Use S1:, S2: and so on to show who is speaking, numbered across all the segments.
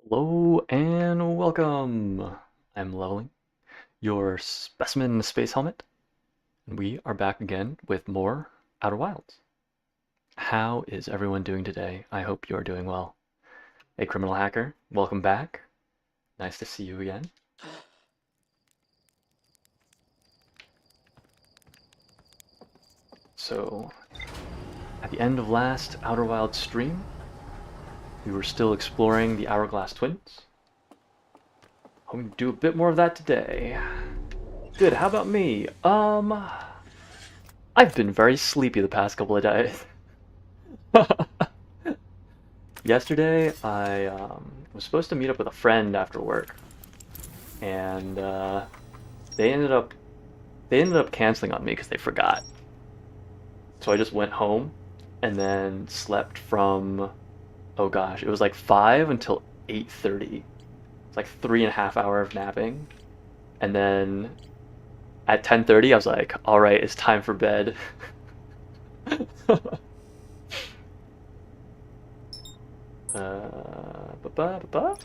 S1: Hello and welcome. I'm Leveling, your specimen space helmet, and we are back again with more Outer Wilds. How is everyone doing today? I hope you're doing well. Hey, criminal hacker, welcome back. Nice to see you again. So, at the end of last Outer Wilds stream, we were still exploring the Hourglass Twins. Hoping to do a bit more of that today. Good, how about me? I've been very sleepy the past couple of days. Yesterday, I was supposed to meet up with a friend after work, and they ended up canceling on me because they forgot. So I just went home, and then slept from, oh gosh, it was like 5 until 8:30. It's like 3.5 hours of napping, and then at 10:30 I was like, all right, it's time for bed. Ba-ba-ba-ba.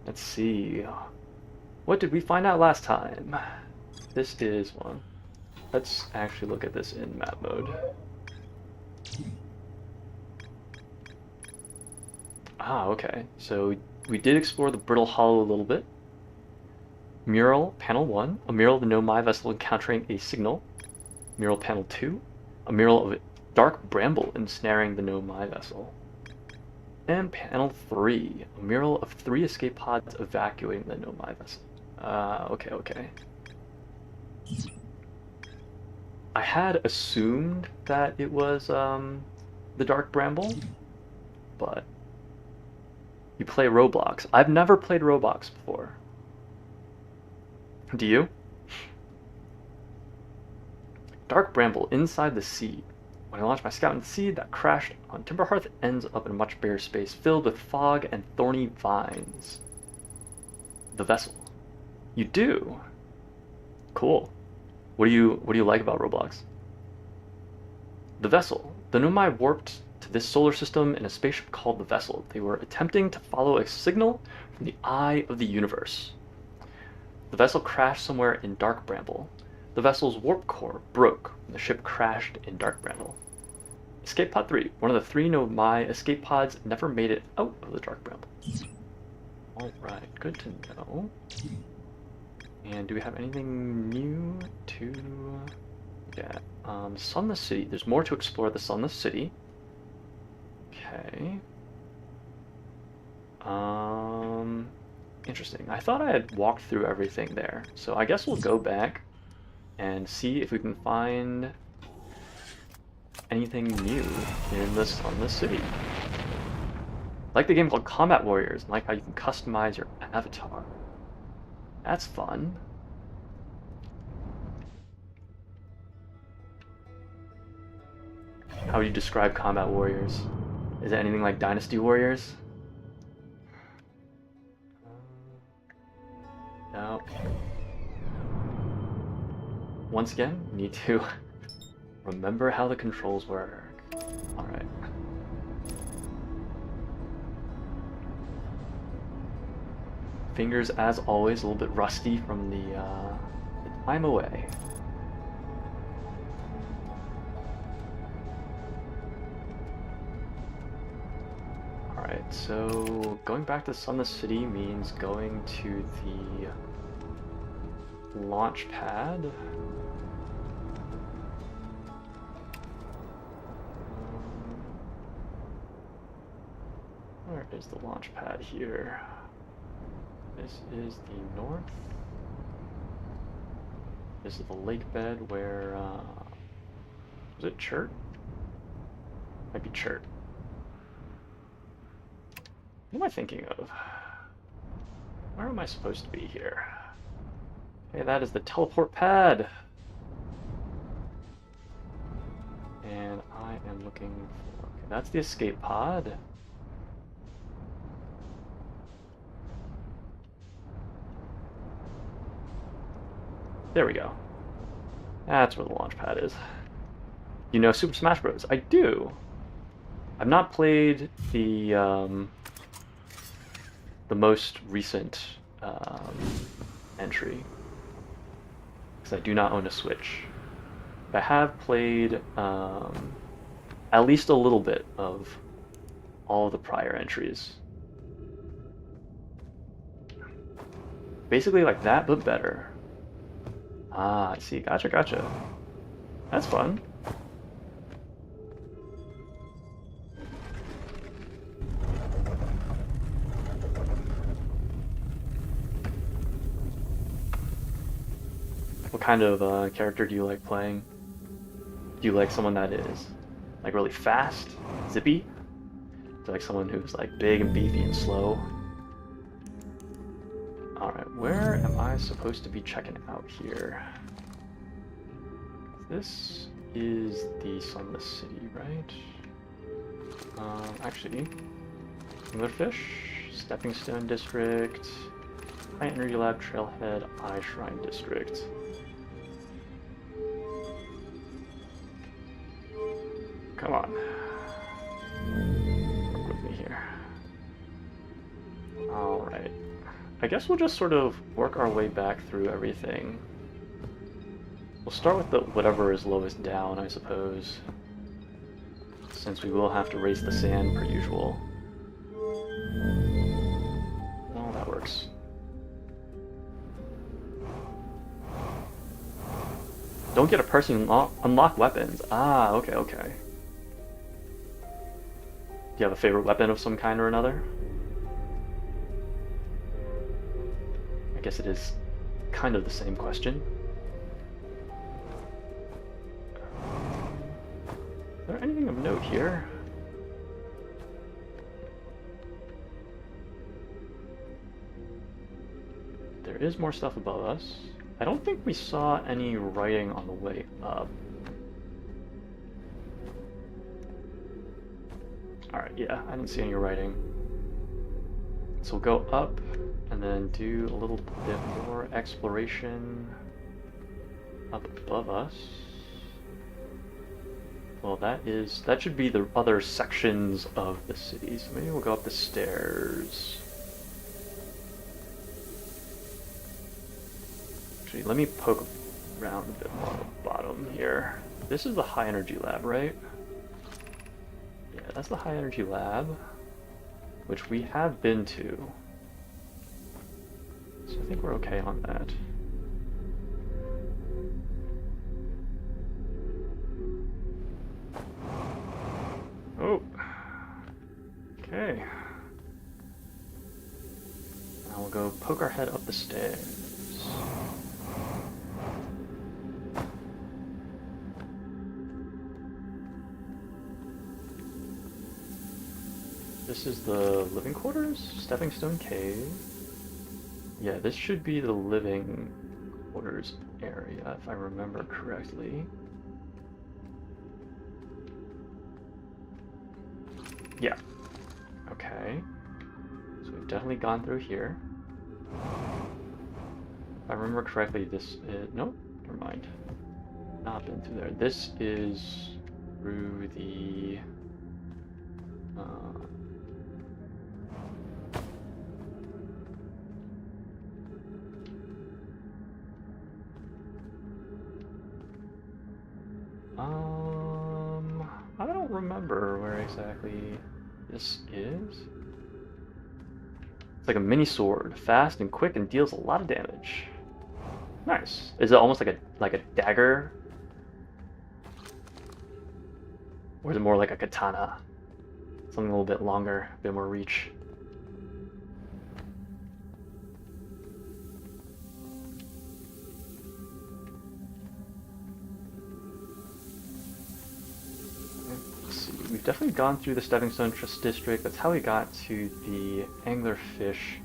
S1: Let's see. What did we find out last time? This is one. Let's actually look at this in map mode. Ah, okay. So we did explore the Brittle Hollow a little bit. Mural, panel 1. A mural of the Nomai vessel encountering a signal. Mural panel 2. A mural of a dark bramble ensnaring the Nomai vessel. And panel 3. A mural of 3 escape pods evacuating the Nomai vessel. Okay. I had assumed that it was the Dark Bramble, but you play Roblox. I've never played Roblox before. Do you? Dark Bramble inside the sea. When I launched my scout in the sea, that crashed on Timberhearth ends up in a much bigger space filled with fog and thorny vines. The vessel. You do? Cool. What do you like about Roblox? The vessel. The Nomai warped to this solar system in a spaceship called the Vessel. They were attempting to follow a signal from the eye of the universe. The vessel crashed somewhere in Dark Bramble. The vessel's warp core broke when the ship crashed in Dark Bramble. Escape Pod 3. One of the 3 Nomai escape pods never made it out of the Dark Bramble. Alright, good to know. And do we have anything new to get? Sunless City. There's more to explore the Sunless City. Okay. Interesting. I thought I had walked through everything there. So I guess we'll go back and see if we can find anything new in the Sunless City. I like the game called Combat Warriors, and like how you can customize your avatar. That's fun. How would you describe Combat Warriors? Is it anything like Dynasty Warriors? No. Once again, we need to remember how the controls work. Alright. Fingers, as always, a little bit rusty from the time away. Alright, so going back to Sunless City means going to the launch pad. Where is the launch pad here? This is the north. This is the lake bed where, was it Chert? Might be Chert. What am I thinking of? Where am I supposed to be here? Okay, that is the teleport pad. And I am looking for, okay, that's the escape pod. There we go. That's where the launch pad is. You know Super Smash Bros. I do. I've not played the the most recent entry, because I do not own a Switch. But I have played at least a little bit of all of the prior entries. Basically like that, but better. Ah, I see. Gotcha, gotcha. That's fun. What kind of character do you like playing? Do you like someone that is like really fast, zippy? Do you like someone who's like big and beefy and slow? Alright, where am I supposed to be checking out here? This is the Sunless City, right? Actually, Anglerfish, Stepping Stone District, High Energy Lab, Trailhead, Eye Shrine District. Come on. Work with me here. Alright. I guess we'll just sort of work our way back through everything. We'll start with the whatever is lowest down, I suppose, since we will have to raise the sand per usual. Well, that works. Don't get a person unlock weapons. Ah, okay, okay. Do you have a favorite weapon of some kind or another? I guess it is kind of the same question. Is there anything of note here? There is more stuff above us. I don't think we saw any writing on the way up. Alright, yeah, I didn't see any writing. So we'll go up and then do a little bit more exploration up above us. Well, that should be the other sections of the city. So maybe we'll go up the stairs. Actually, let me poke around a bit more on the bottom here. This is the high energy lab, right? Yeah, that's the high energy lab, which we have been to. So I think we're okay on that. Oh. Okay. Now we'll go poke our head up the stairs. This is the living quarters? Stepping Stone Cave. Yeah, this should be the living quarters area, if I remember correctly. Yeah. Okay. So we've definitely gone through here. If I remember correctly, this is... Nope, never mind. Not been through there. This is through the... I don't remember where exactly this is. It's like a mini sword, fast and quick and deals a lot of damage. Nice. Is it almost like a dagger? Or is it more like a katana? Something a little bit longer, a bit more reach. We've definitely gone through the Stepping Stone District. That's how we got to the Anglerfish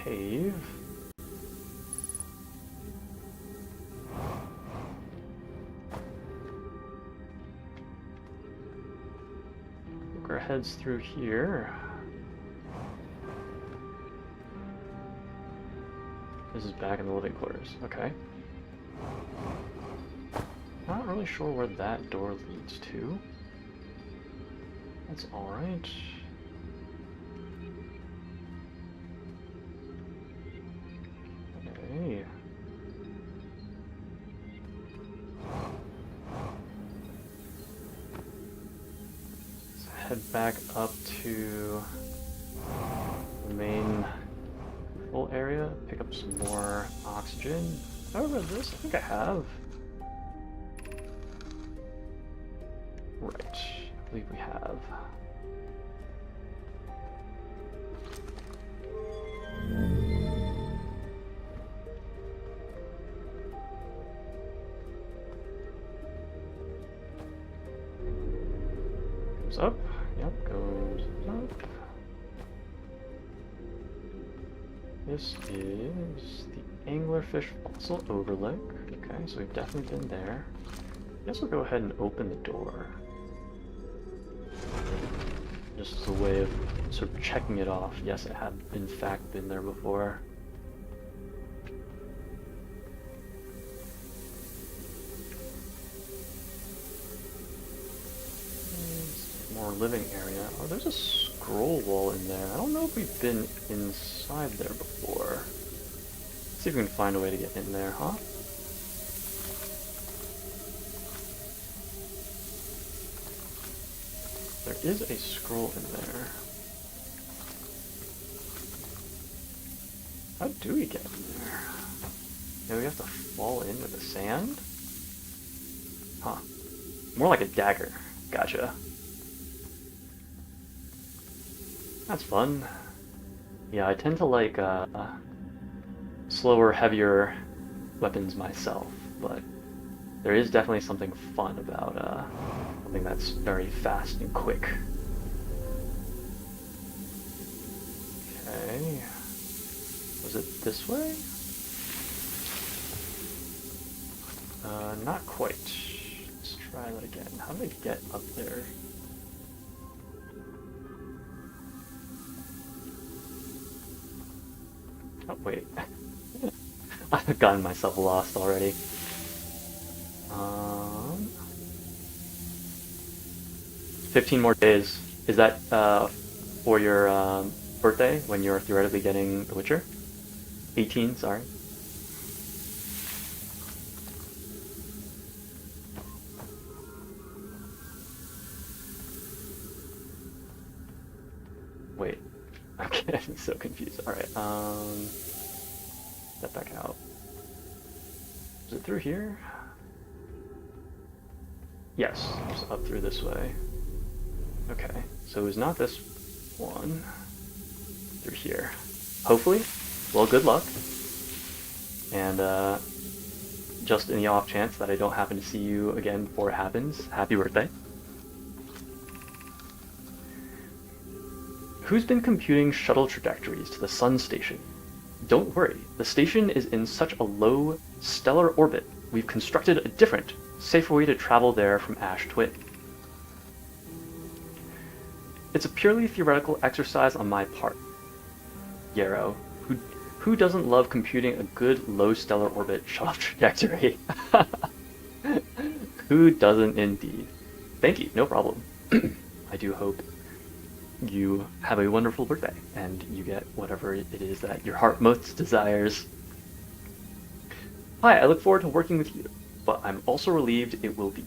S1: Cave. Look our heads through here. This is back in the living quarters. Okay. Not really sure where that door leads to. That's alright. head back up to the main full area, pick up some more oxygen. Have I read this? I think I have. Right, I believe we have. Goes up, yep, goes up. This is the anglerfish fossil overlook. Okay, so we've definitely been there. I guess we'll go ahead and open the door. Just as a way of sort of checking it off. Yes, I have in fact been there before. More living area. Oh, there's a scroll wall in there. I don't know if we've been inside there before. Let's see if we can find a way to get in there, huh? There is a scroll in there. How do we get in there? Yeah, we have to fall in with the sand? Huh. More like a dagger. Gotcha. That's fun. Yeah, I tend to like slower, heavier weapons myself, but there is definitely something fun about something that's very fast and quick. Okay. Was it this way? Not quite. Let's try that again. How did I get up there? Oh, wait. I've gotten myself lost already. 15 more days. Is that for your birthday, when you're theoretically getting The Witcher? 18, sorry. Wait. I'm getting so confused. Alright, step back out. Is it through here? Yes, it's up through this way. Okay, so it was not this one. Through here. Hopefully. Well, good luck. And just in the off chance that I don't happen to see you again before it happens, happy birthday. Who's been computing shuttle trajectories to the Sun Station? Don't worry, the station is in such a low stellar orbit, we've constructed a different, safer way to travel there from Ash Twin. It's a purely theoretical exercise on my part. Yarrow, who doesn't love computing a good low stellar orbit shuttle trajectory? Who doesn't indeed? Thank you, no problem. I do hope you have a wonderful birthday and you get whatever it is that your heart most desires. Hi, I look forward to working with you, but I'm also relieved it will be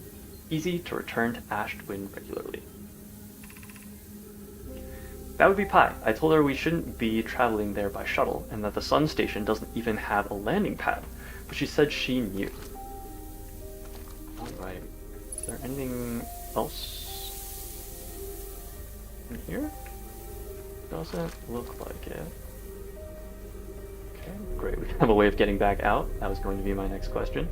S1: easy to return to Ash Twin regularly. That would be Pi. I told her we shouldn't be traveling there by shuttle, and that the Sun Station doesn't even have a landing pad, but she said she knew. Alright, is there anything else in here? Doesn't look like it. Okay, great. We have a way of getting back out. That was going to be my next question.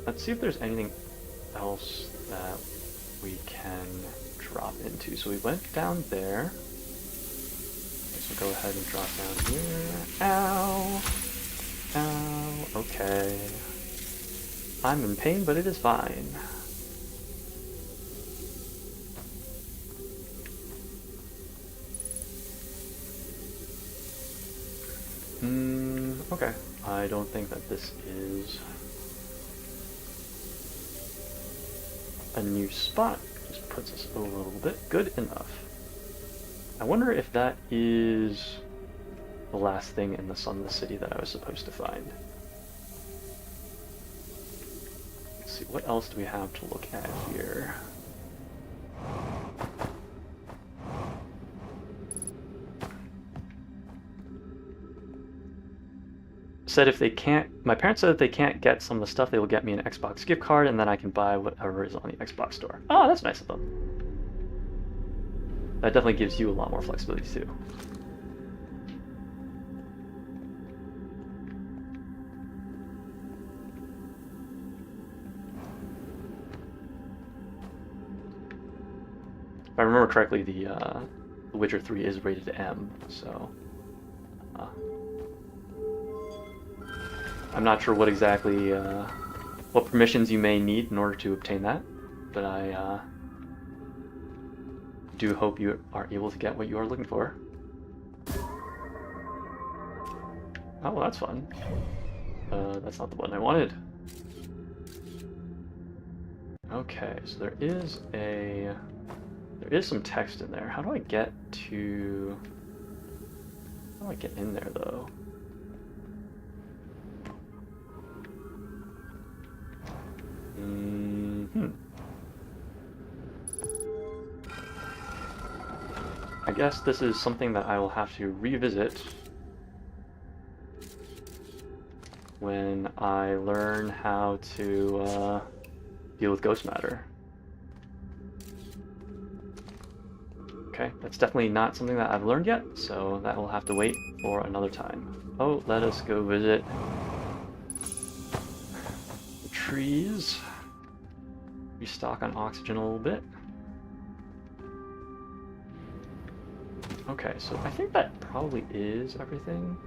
S1: Let's see if there's anything else that we can drop into. So we went down there. So we'll go ahead and drop down here. Ow! Ow! Okay. I'm in pain, but it is fine. Okay. I don't think that this is a new spot. Just puts us over a little bit. Good enough. I wonder if that is the last thing in the Sunless City that I was supposed to find. Let's see, what else do we have to look at here? Said if they can't, my parents said if they can't get some of the stuff, they will get me an Xbox gift card, and then I can buy whatever is on the Xbox store. Oh, that's nice of them. That definitely gives you a lot more flexibility too. If I remember correctly, the Witcher 3 is rated M, so I'm not sure what exactly what permissions you may need in order to obtain that, but I do hope you are able to get what you are looking for. Oh, well, that's fun. That's not the button I wanted. Okay, so there is some text in there. How do I get in there though? I guess this is something that I will have to revisit when I learn how to deal with ghost matter. Okay, that's definitely not something that I've learned yet, so that will have to wait for another time. Oh, let us go visit the trees. Restock on oxygen a little bit. Okay, so I think that probably is everything.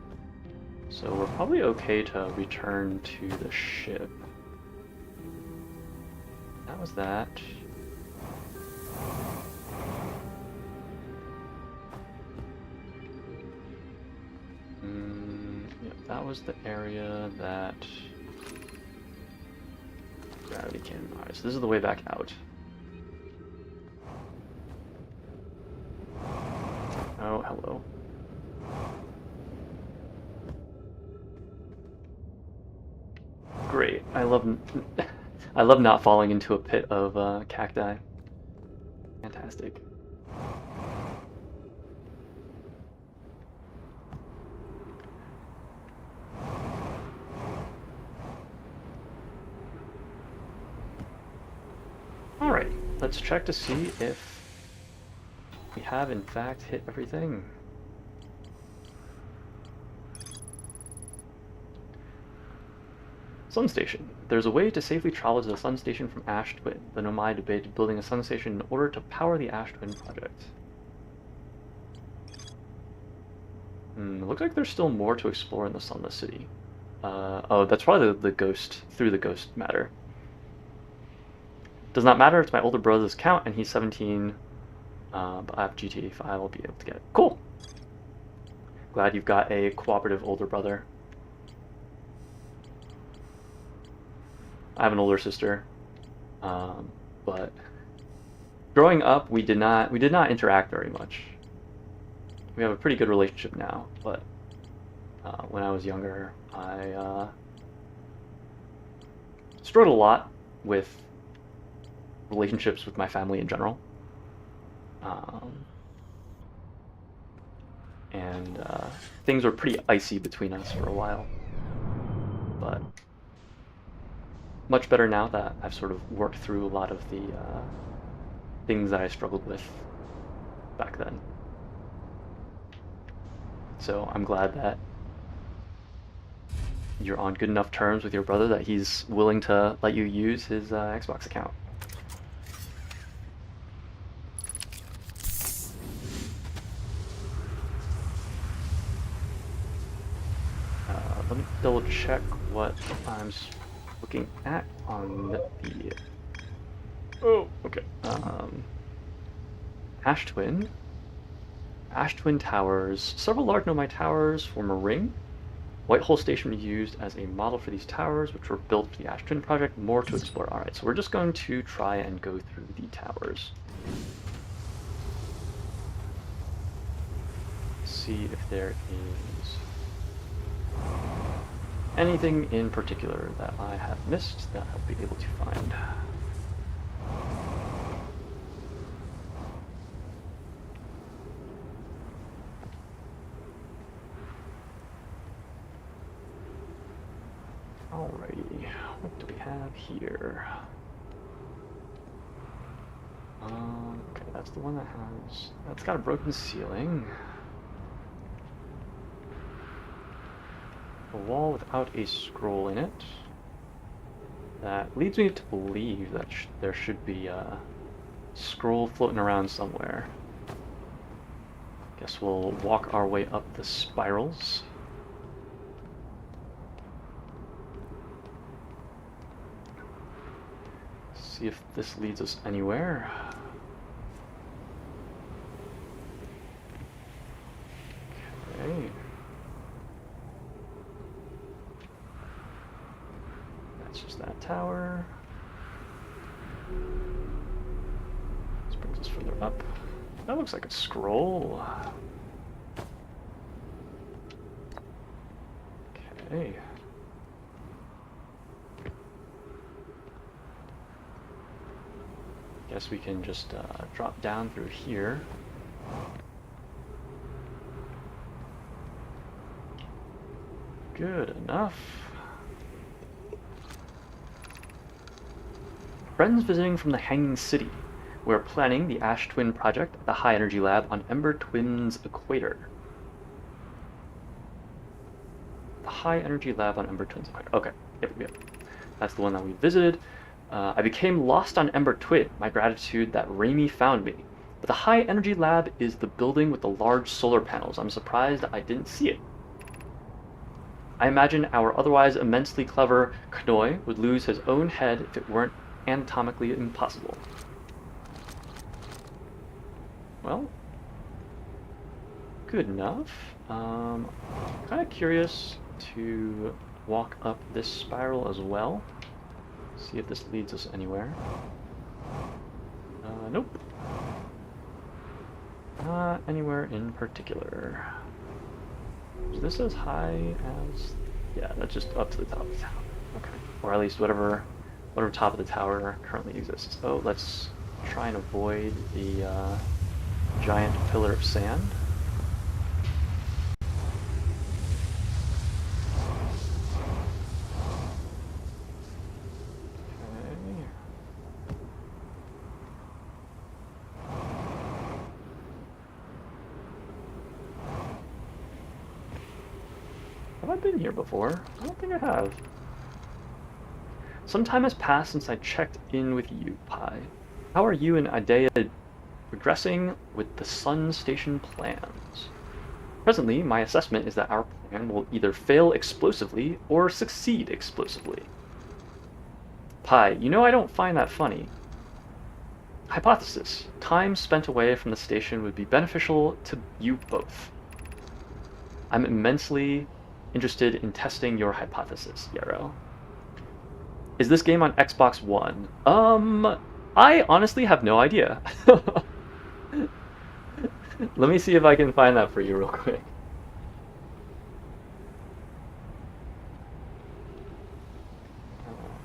S1: So we're probably okay to return to the ship. That was that. Yeah, that was the area that gravity can. Alright, so this is the way back out. Oh, hello. Great. I love not falling into a pit of cacti. Fantastic. Alright, let's check to see if we have in fact hit everything. Sun Station. There's a way to safely travel to the Sun Station from Ash Twin. The Nomai debated building a Sun Station in order to power the Ash Twin project. Looks like there's still more to explore in the Sunless City. Oh, that's probably the ghost, through the ghost matter. Does not matter, it's my older brother's account and he's 17, but I have GTA 5, I'll be able to get it. Cool! Glad you've got a cooperative older brother. I have an older sister, but growing up we did not interact very much. We have a pretty good relationship now, but when I was younger, I struggled a lot with relationships with my family in general, and things were pretty icy between us for a while, but much better now that I've sort of worked through a lot of the things that I struggled with back then. So I'm glad that you're on good enough terms with your brother that he's willing to let you use his Xbox account. Let me double check what I'm looking at on the... Oh, okay. Ash Twin. Ash Twin Towers. Several large Nomai towers form a ring. Whitehole Station was used as a model for these towers, which were built for the Ash Twin project. More to explore. Alright, so we're just going to try and go through the towers. See if there is anything in particular that I have missed that I'll be able to find. Alrighty, what do we have here? Okay, that's the one that's got a broken ceiling. A wall without a scroll in it. That leads me to believe that there should be a scroll floating around somewhere. Guess we'll walk our way up the spirals. See if this leads us anywhere. Okay. That's just that tower. This brings us further up. That looks like a scroll. Okay. Guess we can just drop down through here. Good enough. Friends visiting from the Hanging City. We're planning the Ash Twin project at the High Energy Lab on Ember Twin's equator. The High Energy Lab on Ember Twin's equator. Okay, yep. That's the one that we visited. I became lost on Ember Twin, my gratitude that Raimi found me. But the High Energy Lab is the building with the large solar panels. I'm surprised I didn't see it. I imagine our otherwise immensely clever Qyuuzy would lose his own head if it weren't anatomically impossible. Well, good enough. Kind of curious to walk up this spiral as well. See if this leads us anywhere. Nope. Not anywhere in particular. Is this as high as... Yeah, that's just up to the top of the tower. Okay. Or at least whatever top of the tower currently exists. Oh, let's try and avoid the giant pillar of sand. Have I been here before? I don't think I have. Some time has passed since I checked in with you, Pi. How are you and Idea progressing with the Sun Station plans? Presently, my assessment is that our plan will either fail explosively or succeed explosively. Pi, you know I don't find that funny. Hypothesis. Time spent away from the station would be beneficial to you both. I'm immensely interested in testing your hypothesis, Yarrow. Is this game on Xbox One? I honestly have no idea. Let me see if I can find that for you real quick.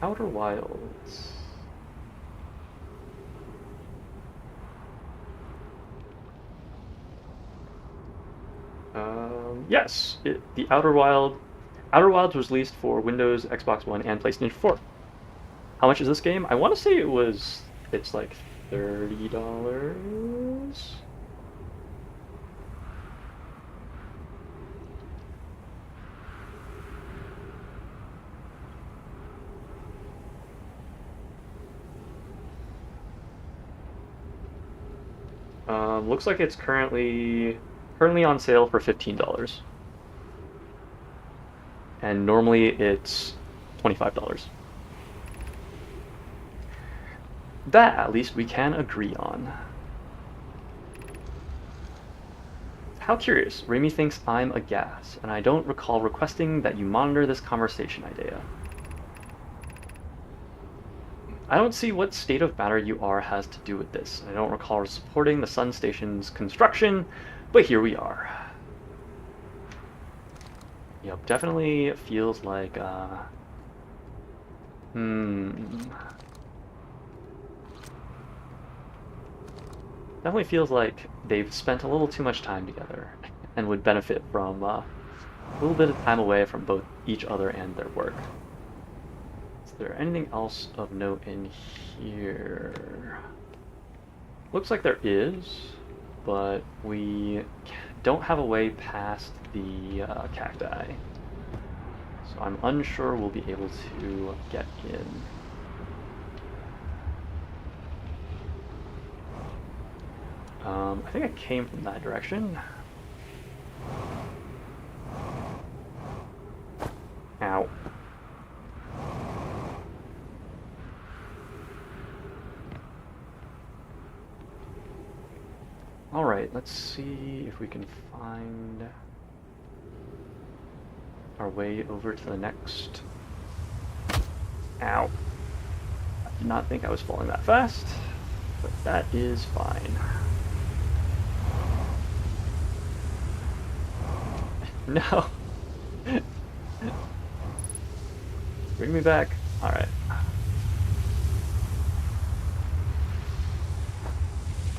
S1: Outer Wilds. Yes, the Outer Wilds was released for Windows, Xbox One, and PlayStation 4. How much is this game? I want to say it's like $30. Looks like it's currently on sale for $15. And normally it's $25. That, at least, we can agree on. How curious. Raimi thinks I'm a gas, and I don't recall requesting that you monitor this conversation idea. I don't see what state of matter you are has to do with this. I don't recall supporting the Sun Station's construction, but here we are. Yep, definitely feels like, definitely feels like they've spent a little too much time together and would benefit from a little bit of time away from both each other and their work. Is there anything else of note in here? Looks like there is, but we don't have a way past the cacti. So I'm unsure we'll be able to get in. I think I came from that direction. Ow. Alright, let's see if we can find our way over to the next. Ow. I did not think I was falling that fast, but that is fine. No! Bring me back. Alright.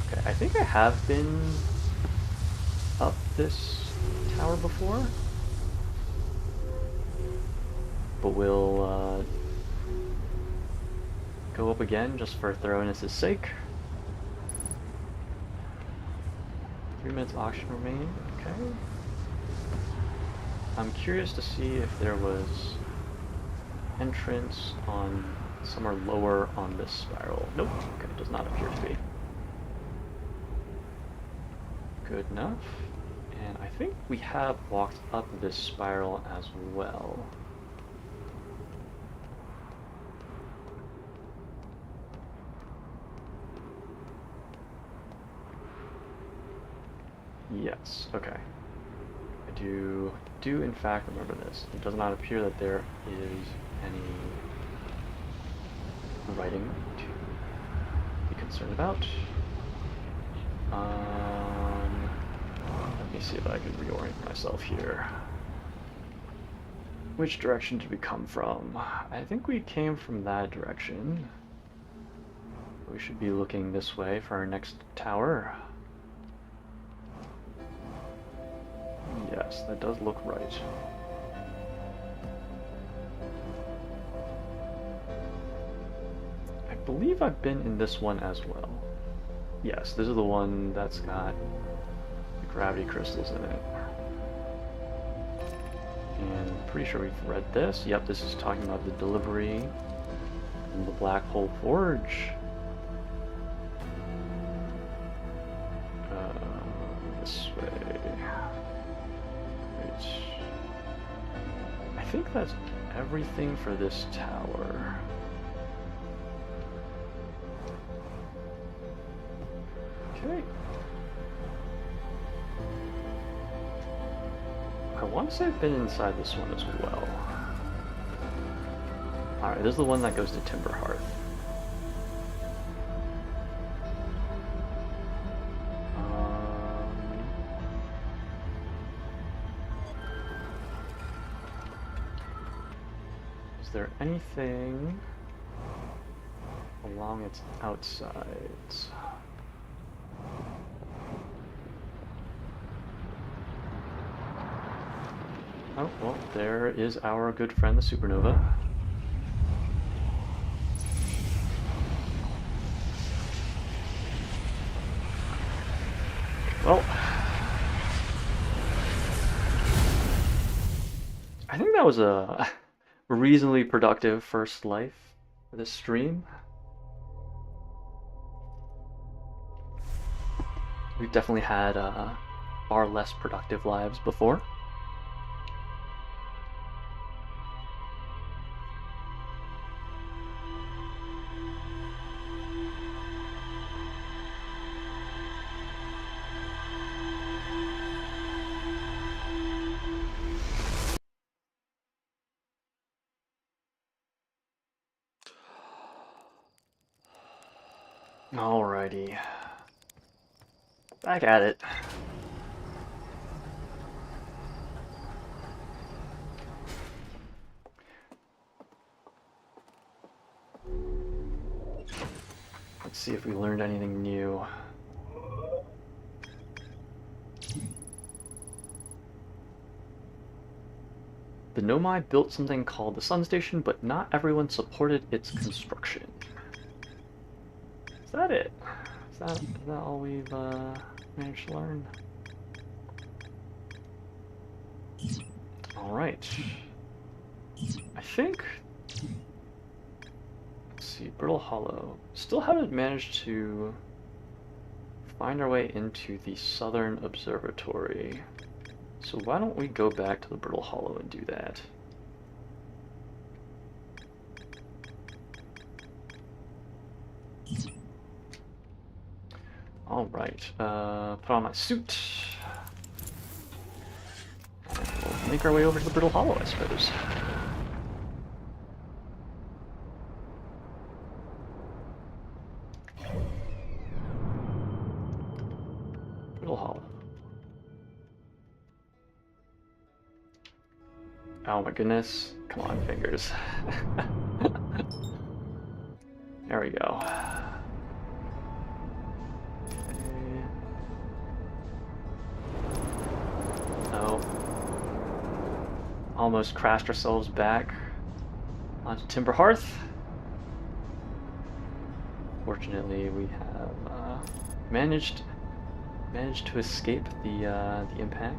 S1: Okay, I think I have been up this tower before, but we'll go up again just for thoroughness' sake. 3 minutes oxygen remain. Okay. I'm curious to see if there was entrance on somewhere lower on this spiral. Nope. Okay, it does not appear to be. Good enough. And I think we have walked up this spiral as well. Yes, okay. I do in fact remember this. It does not appear that there is any writing to be concerned about. Let me see if I can reorient myself here. Which direction did we come from? I think we came from that direction. We should be looking this way for our next tower. Yes, that does look right. I believe I've been in this one as well. Yes, this is the one that's got the gravity crystals in it. And I'm pretty sure we've read this. Yep, this is talking about the delivery from the Black Hole Forge. This way. Wait. I think that's everything for this tower. Okay. I want to say I've been inside this one as well. Alright, this is the one that goes to Timber Hearth. Is there anything along its outsides? Oh, well, there is our good friend, the supernova. Well, I think that was a reasonably productive first life for this stream. We've definitely had far less productive lives before. Alrighty. Back at it. see if we learned anything new. The Nomai built something called the Sun Station, but not everyone supported its construction. Is that it? Is that all we've managed to learn? Alright. I think... Let's see, Brittle Hollow. Still haven't managed to find our way into the Southern Observatory. So why don't we go back to the Brittle Hollow and do that? Alright, put on my suit. And we'll make our way over to the Brittle Hollow, I suppose. Brittle Hollow. Oh my goodness. Come on, fingers. There we go. Okay. No. Almost crashed ourselves back onto Timber Hearth. Fortunately, we have managed to escape the impact.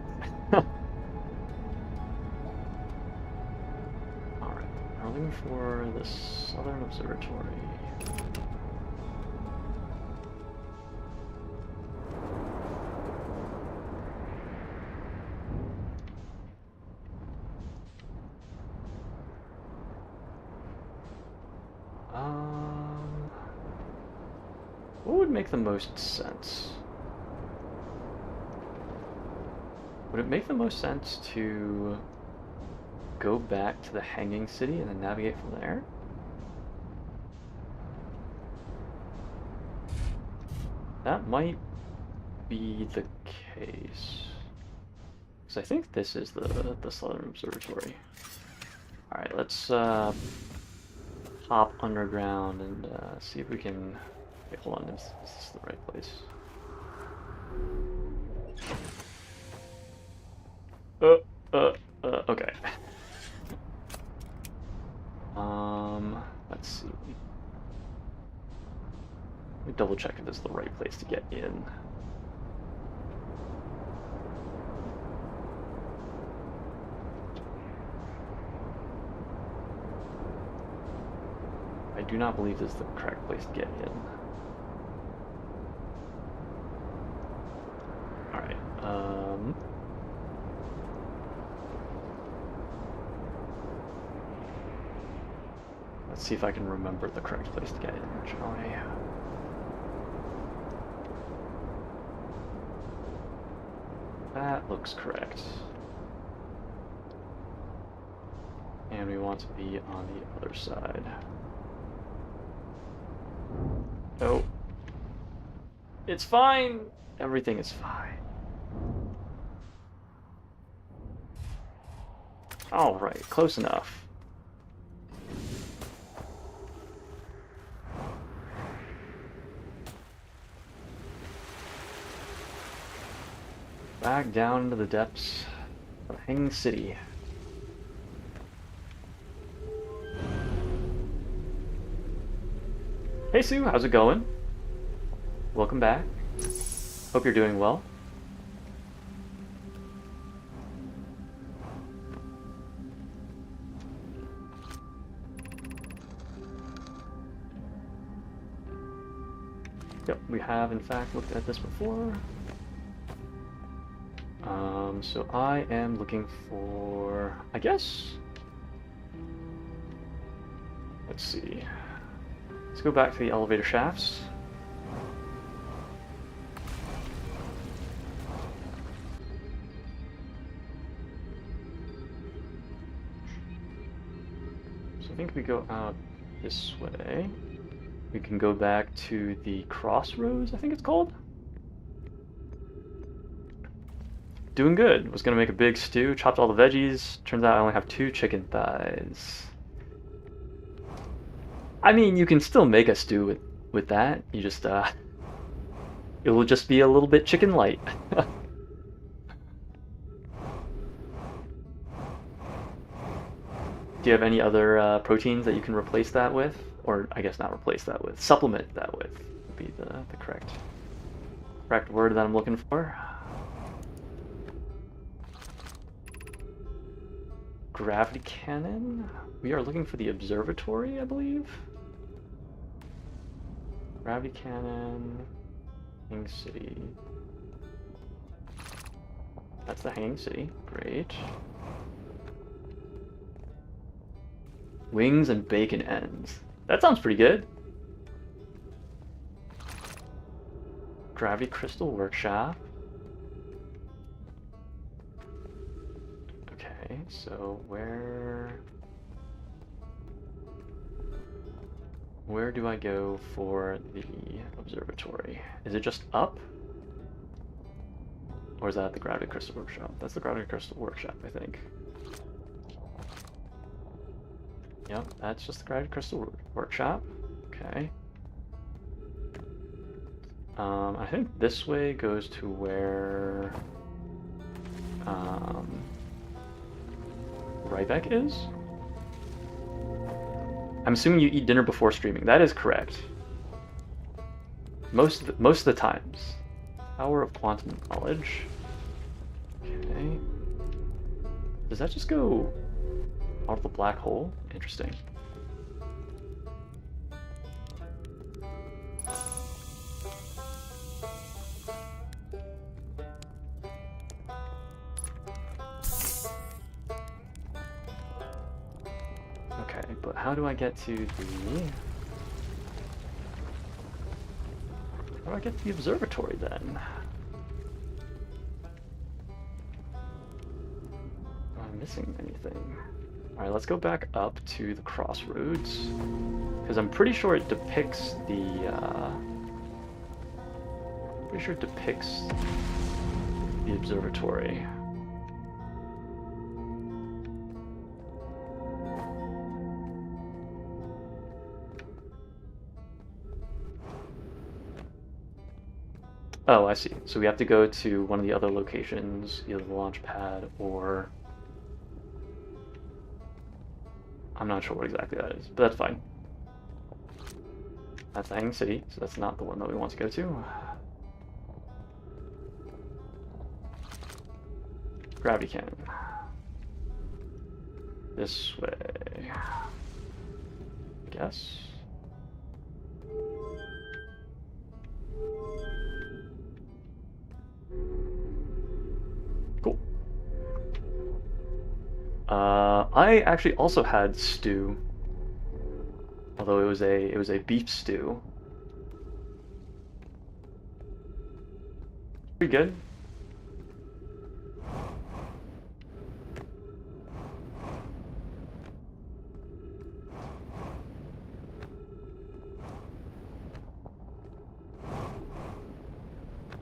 S1: Looking for the Southern Observatory. What would make the most sense? Would it make the most sense to go back to the Hanging City and then navigate from there? That might be the case. Because I think this is the Southern Observatory. Alright, let's hop underground and see if we can... Wait, hold on, is this the right place? Okay. Let's see. Let me double check if this is the right place to get in. I do not believe this is the correct place to get in. Alright, let's see if I can remember the correct place to get in, shall we? That looks correct. And we want to be on the other side. Oh. It's fine! Everything is fine. Alright, close enough. Back down into the depths of Hanging City. Hey Sue, how's it going? Welcome back. Hope you're doing well. Yep, we have in fact looked at this before. So I am looking for, I guess, let's see. Let's go back to the elevator shafts. So I think we go out this way. We can go back to the crossroads, I think it's called. Doing good. Was gonna make a big stew, chopped all the veggies. Turns out I only have 2 chicken thighs. I mean, you can still make a stew with that, you just it will just be a little bit chicken light. Do you have any other proteins that you can replace that with? Or I guess not replace that with, supplement that with would be the correct word that I'm looking for. Gravity cannon? We are looking for the observatory, I believe. Gravity cannon, Hanging City. That's the Hanging City, great. Wings and bacon ends. That sounds pretty good. Gravity Crystal Workshop. Okay, so where do I go for the observatory? Is it just up? Or is that the Gravity Crystal Workshop? That's the Gravity Crystal Workshop, I think. Yep, that's just the Gravity Crystal Workshop. Okay. I think this way goes to where Ryback is. I'm assuming you eat dinner before streaming. That is correct. Most of the times. Power of quantum knowledge. Okay. Does that just go out of the black hole? Interesting. Okay, but how do I get to the... How do I get to the observatory then? Am I missing anything? Alright, let's go back up to the crossroads. Because I'm pretty sure it depicts the... pretty sure it depicts the observatory. Oh, I see. So we have to go to one of the other locations, either the launch pad or... I'm not sure what exactly that is, but that's fine. That's the Hanging City, so that's not the one that we want to go to. Gravity cannon. This way. I guess. Cool. I actually also had stew, although it was a beef stew. Pretty good.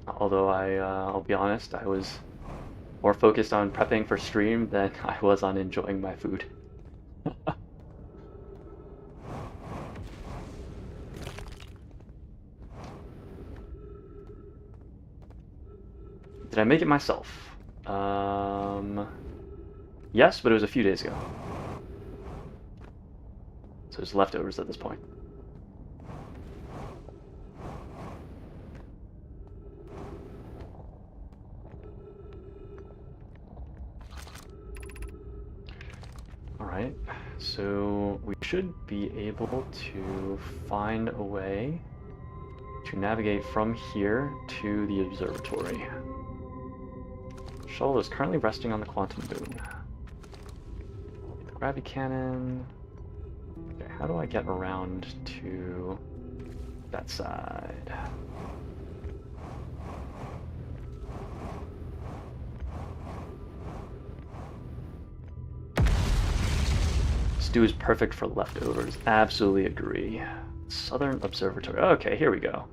S1: Although I'll be honest, I was more focused on prepping for stream than I was on enjoying my food. Did I make it myself? Yes, but it was a few days ago. So it's leftovers at this point. Alright, so we should be able to find a way to navigate from here to the observatory. Shuttle is currently resting on the quantum moon. The gravity cannon. Okay, how do I get around to that side? Stew is perfect for leftovers. Absolutely agree. Southern Observatory. Okay, here we go.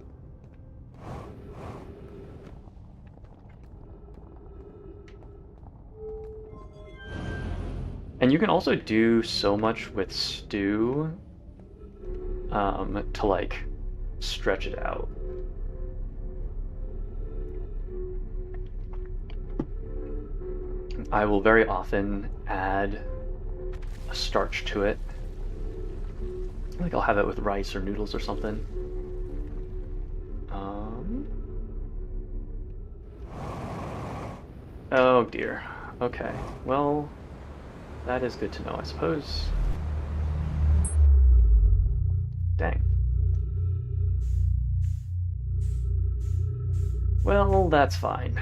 S1: And you can also do so much with stew to like stretch it out. I will very often add a starch to it. Like I'll have it with rice or noodles or something. Oh dear. Okay. Well, that is good to know, I suppose. Dang. Well, that's fine.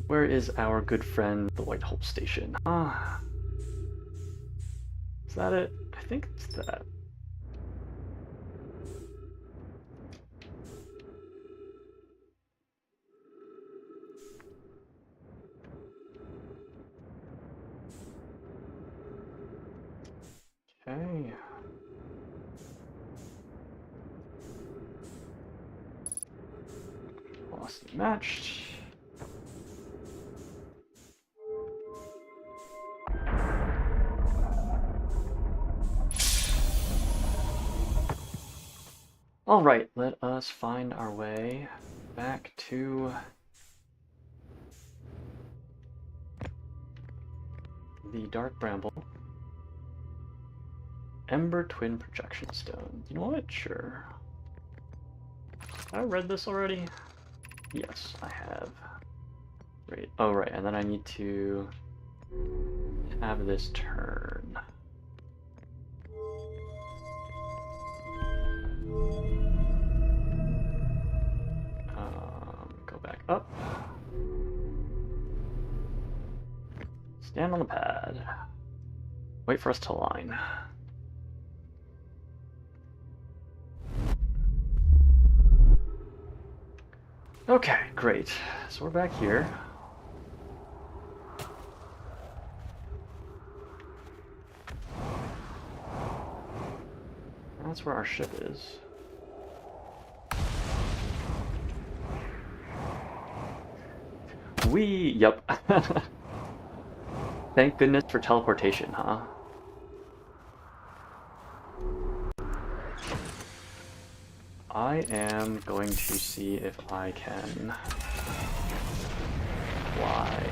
S1: Where is our good friend, the White Hole Station? Ah. Is that it? I think it's that. Okay. Velocity matched. All right, let us find our way back to the Dark Bramble. Ember Twin Projection Stone. You know what? Sure. Have I read this already? Yes, I have. Great. Oh, right, and then I need to have this turn. Go back up. Stand on the pad. Wait for us to align. Okay, great. So we're back here. That's where our ship is. Yep. Thank goodness for teleportation, huh? I am going to see if I can fly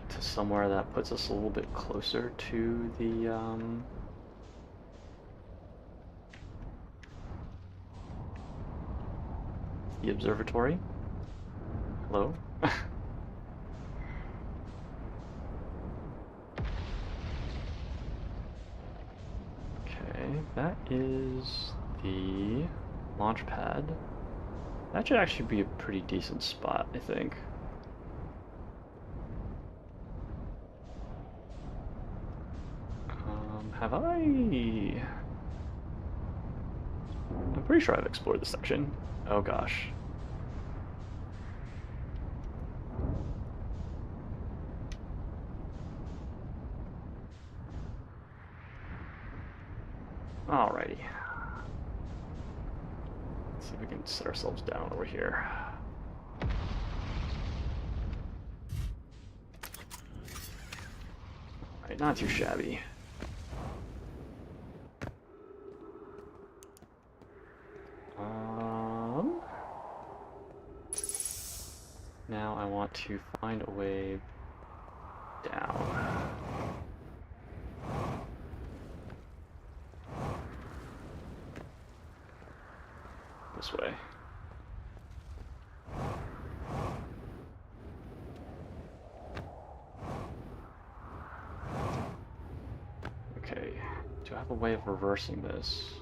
S1: to somewhere that puts us a little bit closer to the observatory. Hello? Okay, that is the launch pad. That should actually be a pretty decent spot, I think. Have I? I'm pretty sure I've explored this section. Oh gosh. Alrighty. Let's see if we can set ourselves down over here. Alright, not too shabby. Now I want to find a way down. This way. Okay, do I have a way of reversing this?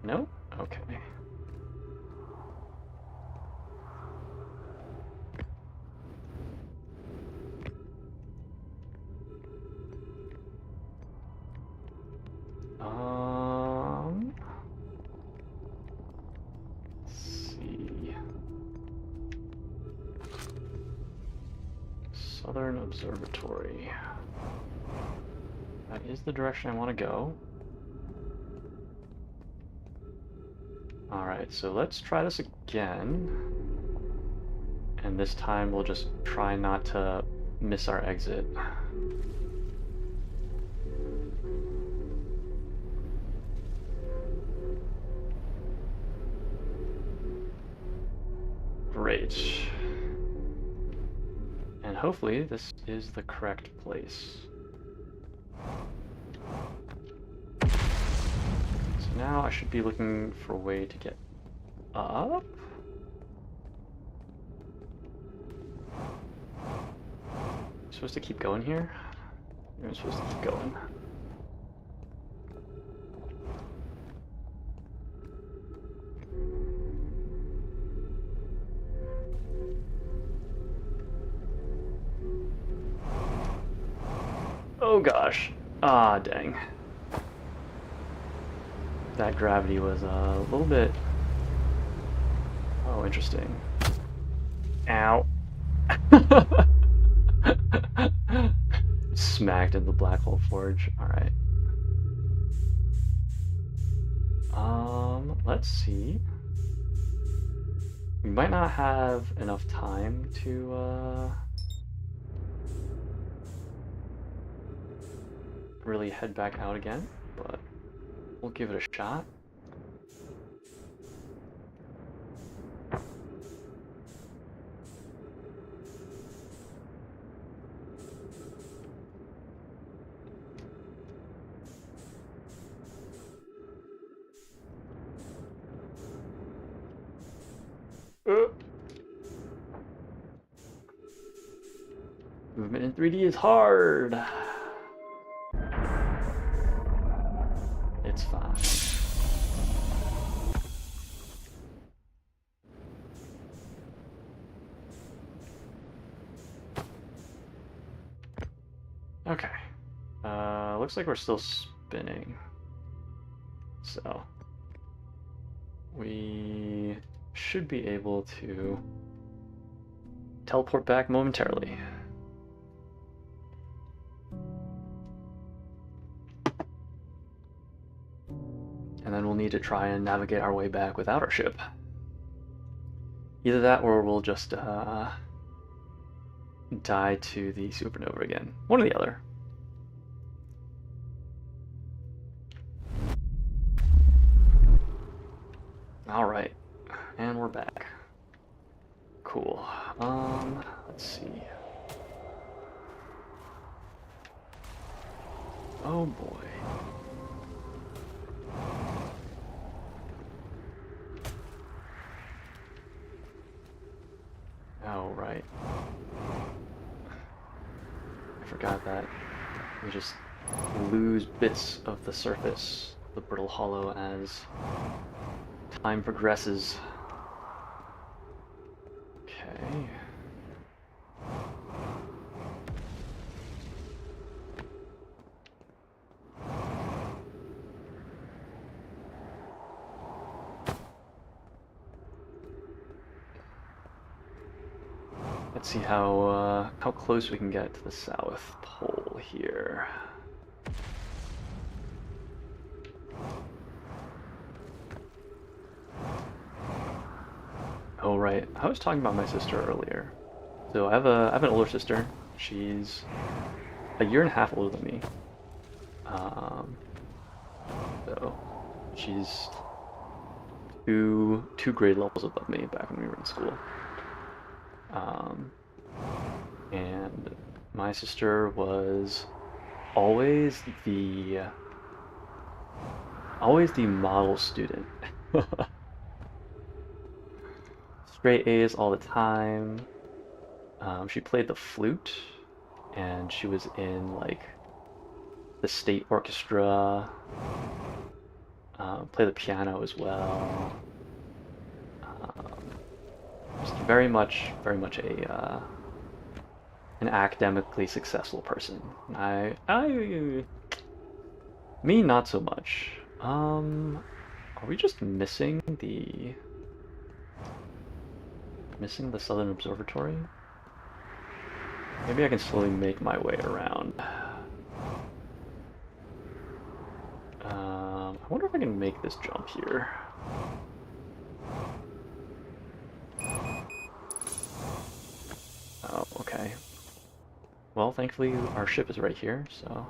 S1: Nope? Okay. Let's see. Southern Observatory. That is the direction I want to go. Alright, so let's try this again. And this time we'll just try not to miss our exit. Great. And hopefully this is the correct place. So now I should be looking for a way to get up. I'm supposed to keep going here? I'm supposed to keep going. Oh gosh. Ah, dang. That gravity was a little bit... Oh, interesting. Ow. Smacked in the black hole forge. Alright. Let's see. We might not have enough time to, really head back out again, but we'll give it a shot. Movement in 3D is hard. It's fine. Okay. Looks like we're still spinning. So we should be able to teleport back momentarily. And then we'll need to try and navigate our way back without our ship. Either that or we'll just die to the supernova again. One or the other. Alright. And we're back. Cool. Let's see. Oh boy. Oh, right. I forgot that we just lose bits of the surface, the brittle hollow, as time progresses. Okay. Let's see how close we can get to the South Pole here. Oh right, I was talking about my sister earlier. So I have an older sister. She's a year and a half older than me. So she's two grade levels above me back when we were in school. And my sister was always the model student. Straight A's all the time. She played the flute, and she was in like the state orchestra. Play the piano as well. Just very much a an academically successful person. Me not so much. Are we just missing the Southern Observatory? Maybe I can slowly make my way around. I wonder if I can make this jump here. Oh, okay. Well, well, thankfully our ship is right here, so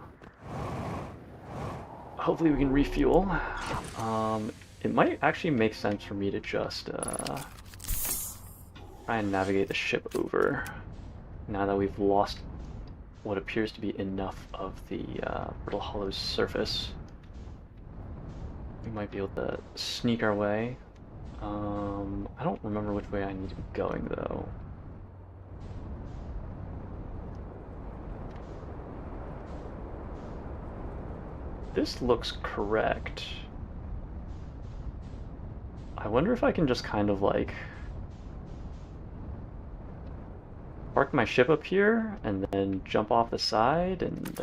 S1: hopefully we can refuel. It might actually make sense for me to just try and navigate the ship over now that we've lost what appears to be enough of the Brittle Hollow's surface. We might be able to sneak our way. I don't remember which way I need to be going, though. This looks correct. I wonder if I can just kind of like park my ship up here and then jump off the side and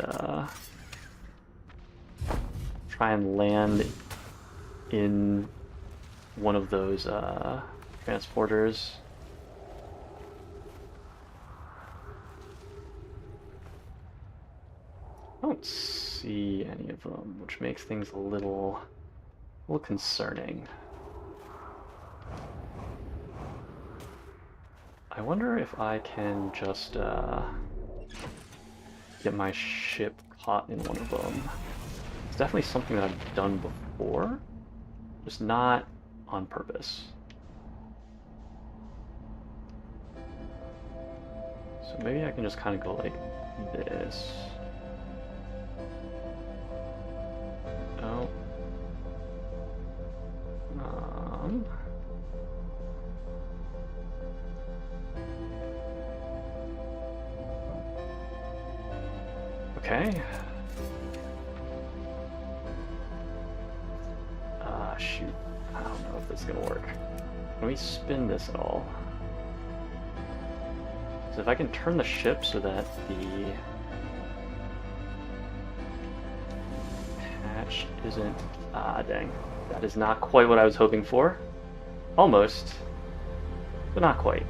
S1: try and land in one of those transporters. I don't see any of them, which makes things a little concerning. I wonder if I can just get my ship caught in one of them. It's definitely something that I've done before, just not on purpose. So maybe I can just kind of go like this. Oh. Okay. Shoot. I don't know if this is gonna work. Can we spin this at all? So if I can turn the ship so that the hatch isn't... Ah, dang. That is not quite what I was hoping for. Almost, but not quite.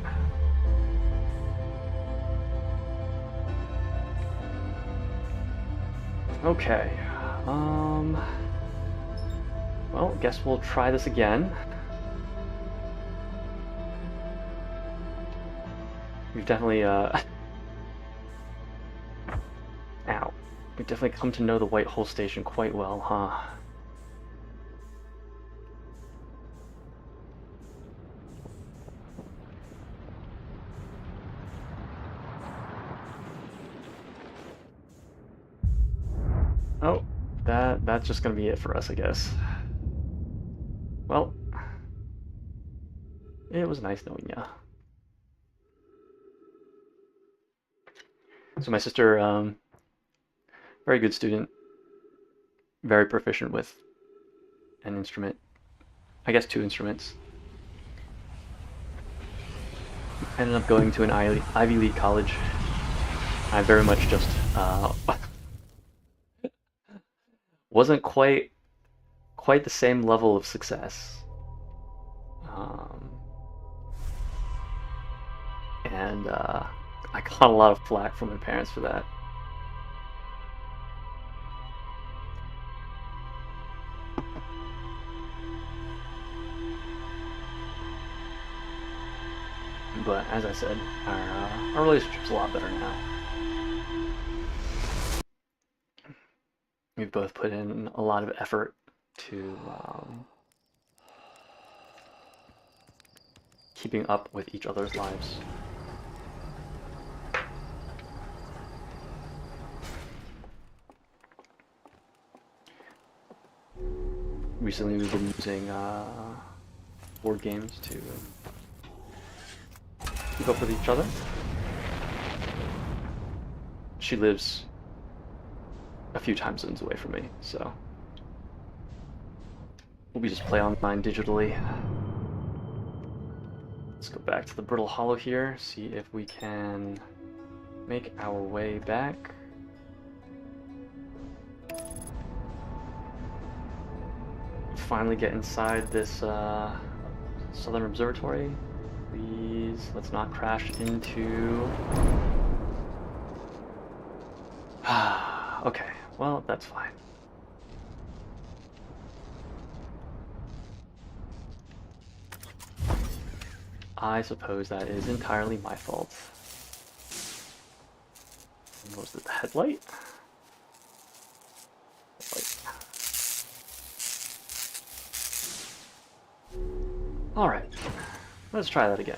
S1: Okay. Well, guess we'll try this again. We've definitely, Ow. We've definitely come to know the White Hole Station quite well, huh? Oh, that's just gonna be it for us, I guess. Well, it was nice knowing ya. So my sister, very good student, very proficient with an instrument. I guess 2 instruments. Ended up going to an Ivy League college. I very much just wasn't quite the same level of success. And I got a lot of flack from my parents for that. But as I said, our relationship's a lot better now. We've both put in a lot of effort to keeping up with each other's lives. Recently we've been using board games to keep up with each other. She lives a few time zones away from me, so we just play online digitally. Let's go back to the Brittle Hollow here, see if we can make our way back. Finally get inside this Southern Observatory. Please, let's not crash into... Okay, well, that's fine. I suppose that is entirely my fault. What was it, the headlight? Alright, let's try that again.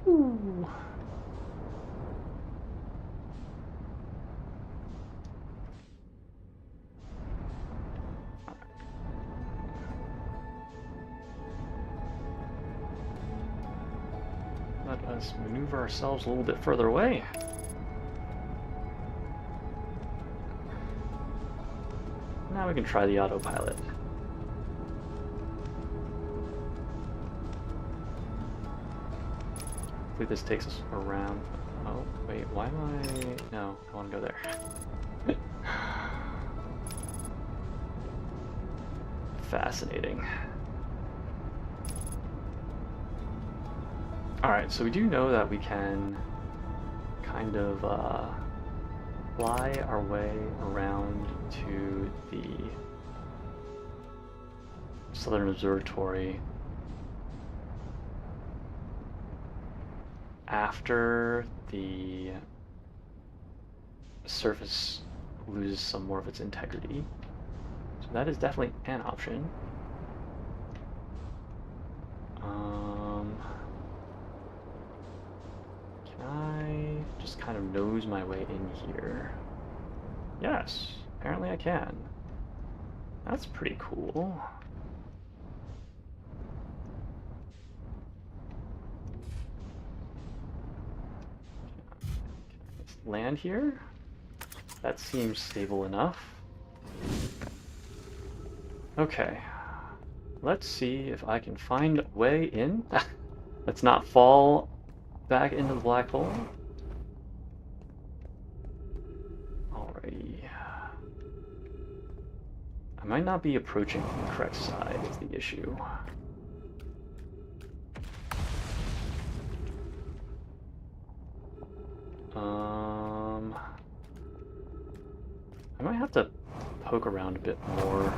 S1: Ooh. Let us maneuver ourselves a little bit further away. Now we can try the autopilot. Hopefully this takes us around. Oh, wait, why am I... No, I want to go there. Fascinating. Alright, so we do know that we can kind of fly our way around to the Southern Observatory after the surface loses some more of its integrity. So that is definitely an option. Can I just kind of nose my way in here? Yes, apparently I can. That's pretty cool. Can I land here? That seems stable enough. Okay, let's see if I can find a way in. Let's not fall back into the black hole. Alrighty. I might not be approaching from the correct side is the issue. I might have to poke around a bit more.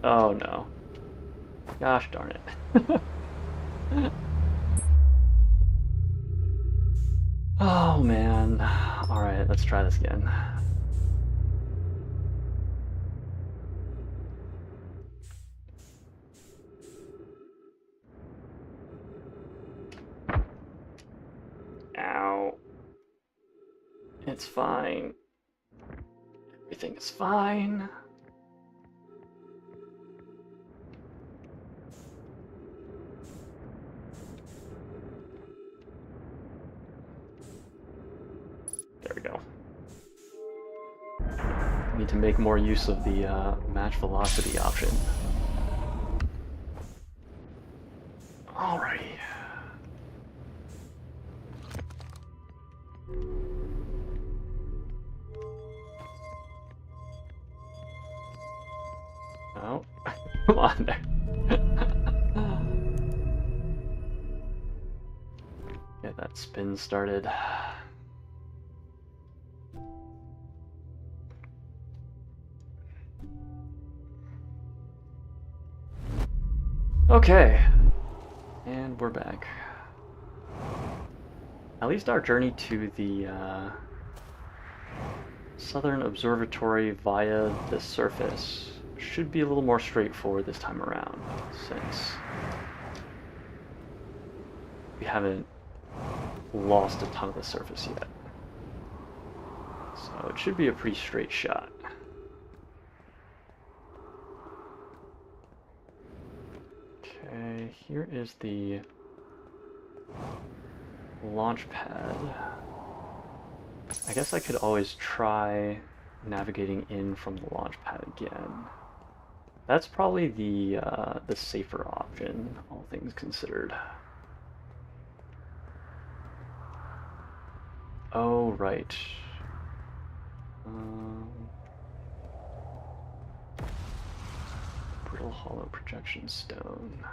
S1: Oh no. Gosh darn it. Oh man. Alright, let's try this again. Ow. It's fine. Everything is fine. There we go. Need to make more use of the match velocity option. Alrighty. Oh, come on there. Get that spin started. Okay, and we're back. At least our journey to the Southern Observatory via the surface should be a little more straightforward this time around, since we haven't lost a ton of the surface yet. So it should be a pretty straight shot. Okay, here is the launch pad. I guess I could always try navigating in from the launch pad again. That's probably the safer option, all things considered. Oh, right. Brittle hollow projection stone.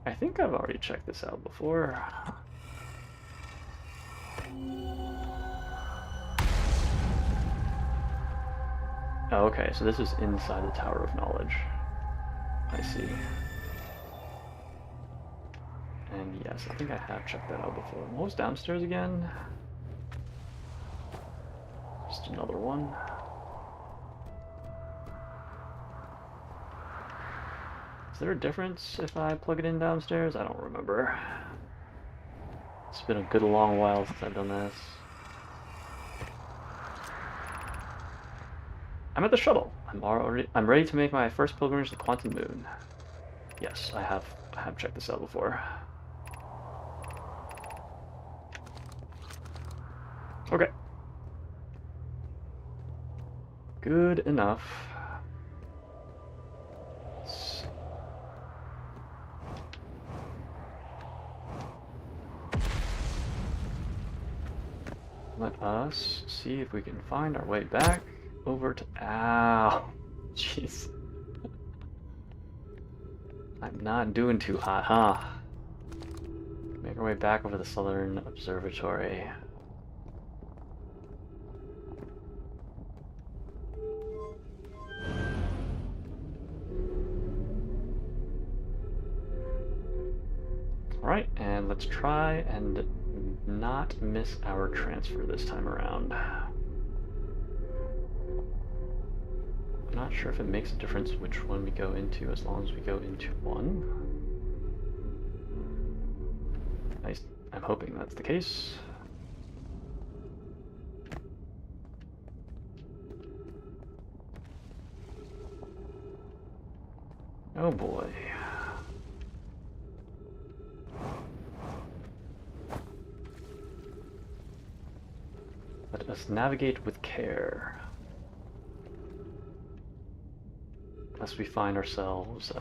S1: I think I've already checked this out before. Oh, okay, so this is inside the Tower of Knowledge. I see. And yes, I think I have checked that out before. What was downstairs again? Just another one. Is there a difference if I plug it in downstairs? I don't remember. It's been a good long while since I've done this. I'm at the shuttle. I'm ready to make my first pilgrimage to the Quantum Moon. Yes, I have checked this out before. Okay. Good enough. Let us see if we can find our way back over to... Ow. Jeez. I'm not doing too hot, huh? Make our way back over the Southern Observatory. Alright, and let's try and not miss our transfer this time around. I'm not sure if it makes a difference which one we go into as long as we go into one. I'm hoping that's the case. Oh boy. Let us navigate with care. Lest we find ourselves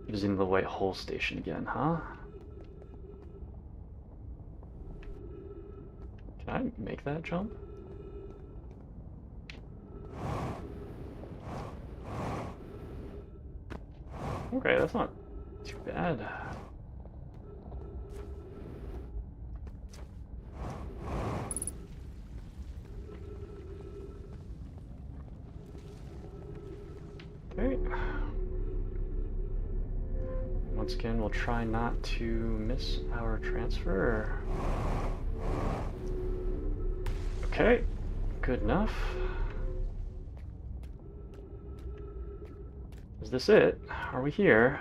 S1: using the White Hole Station again, huh? Can I make that jump? Okay, that's not too bad. Okay. Once again, we'll try not to miss our transfer. Okay, good enough. Is this it? Are we here?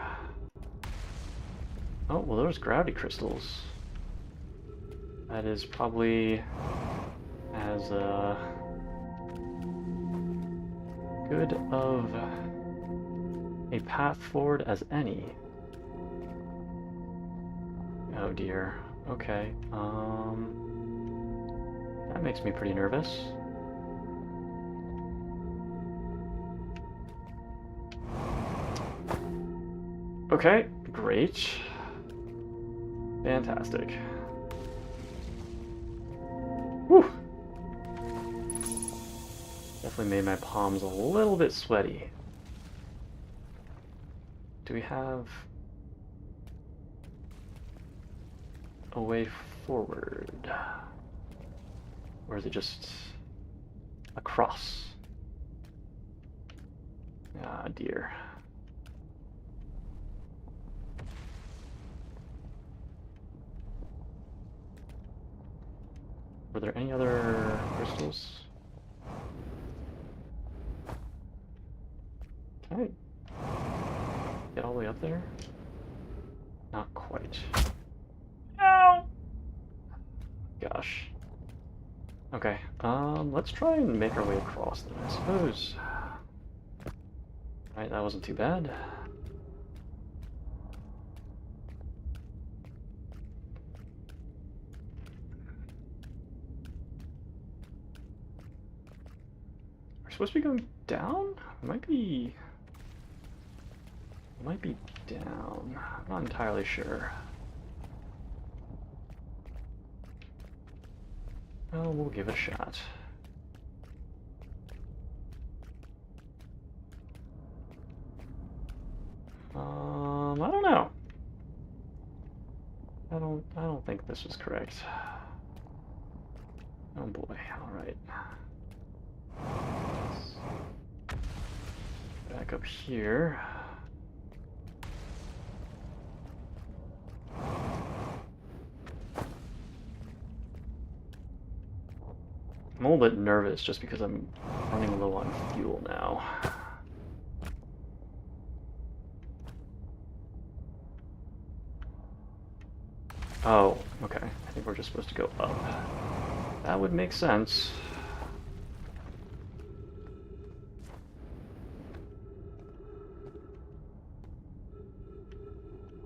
S1: Oh, well, those gravity crystals. That is probably as good of a path forward as any. Oh dear. Okay. That makes me pretty nervous. Okay, great. Fantastic. Whew! Definitely made my palms a little bit sweaty. Do we have a way forward? Or is it just across? Ah, dear. Were there any other crystals? Can I get all the way up there? Not quite. Ow! Gosh. Okay, let's try and make our way across then, I suppose. Alright, that wasn't too bad. We're supposed to be going down? It might be down. I'm not entirely sure. Well, we'll give it a shot. I don't know. I don't think this is correct. Oh boy, alright. Back up here. a little bit nervous just because I'm running low on fuel now. Oh, okay. I think we're just supposed to go up. That would make sense.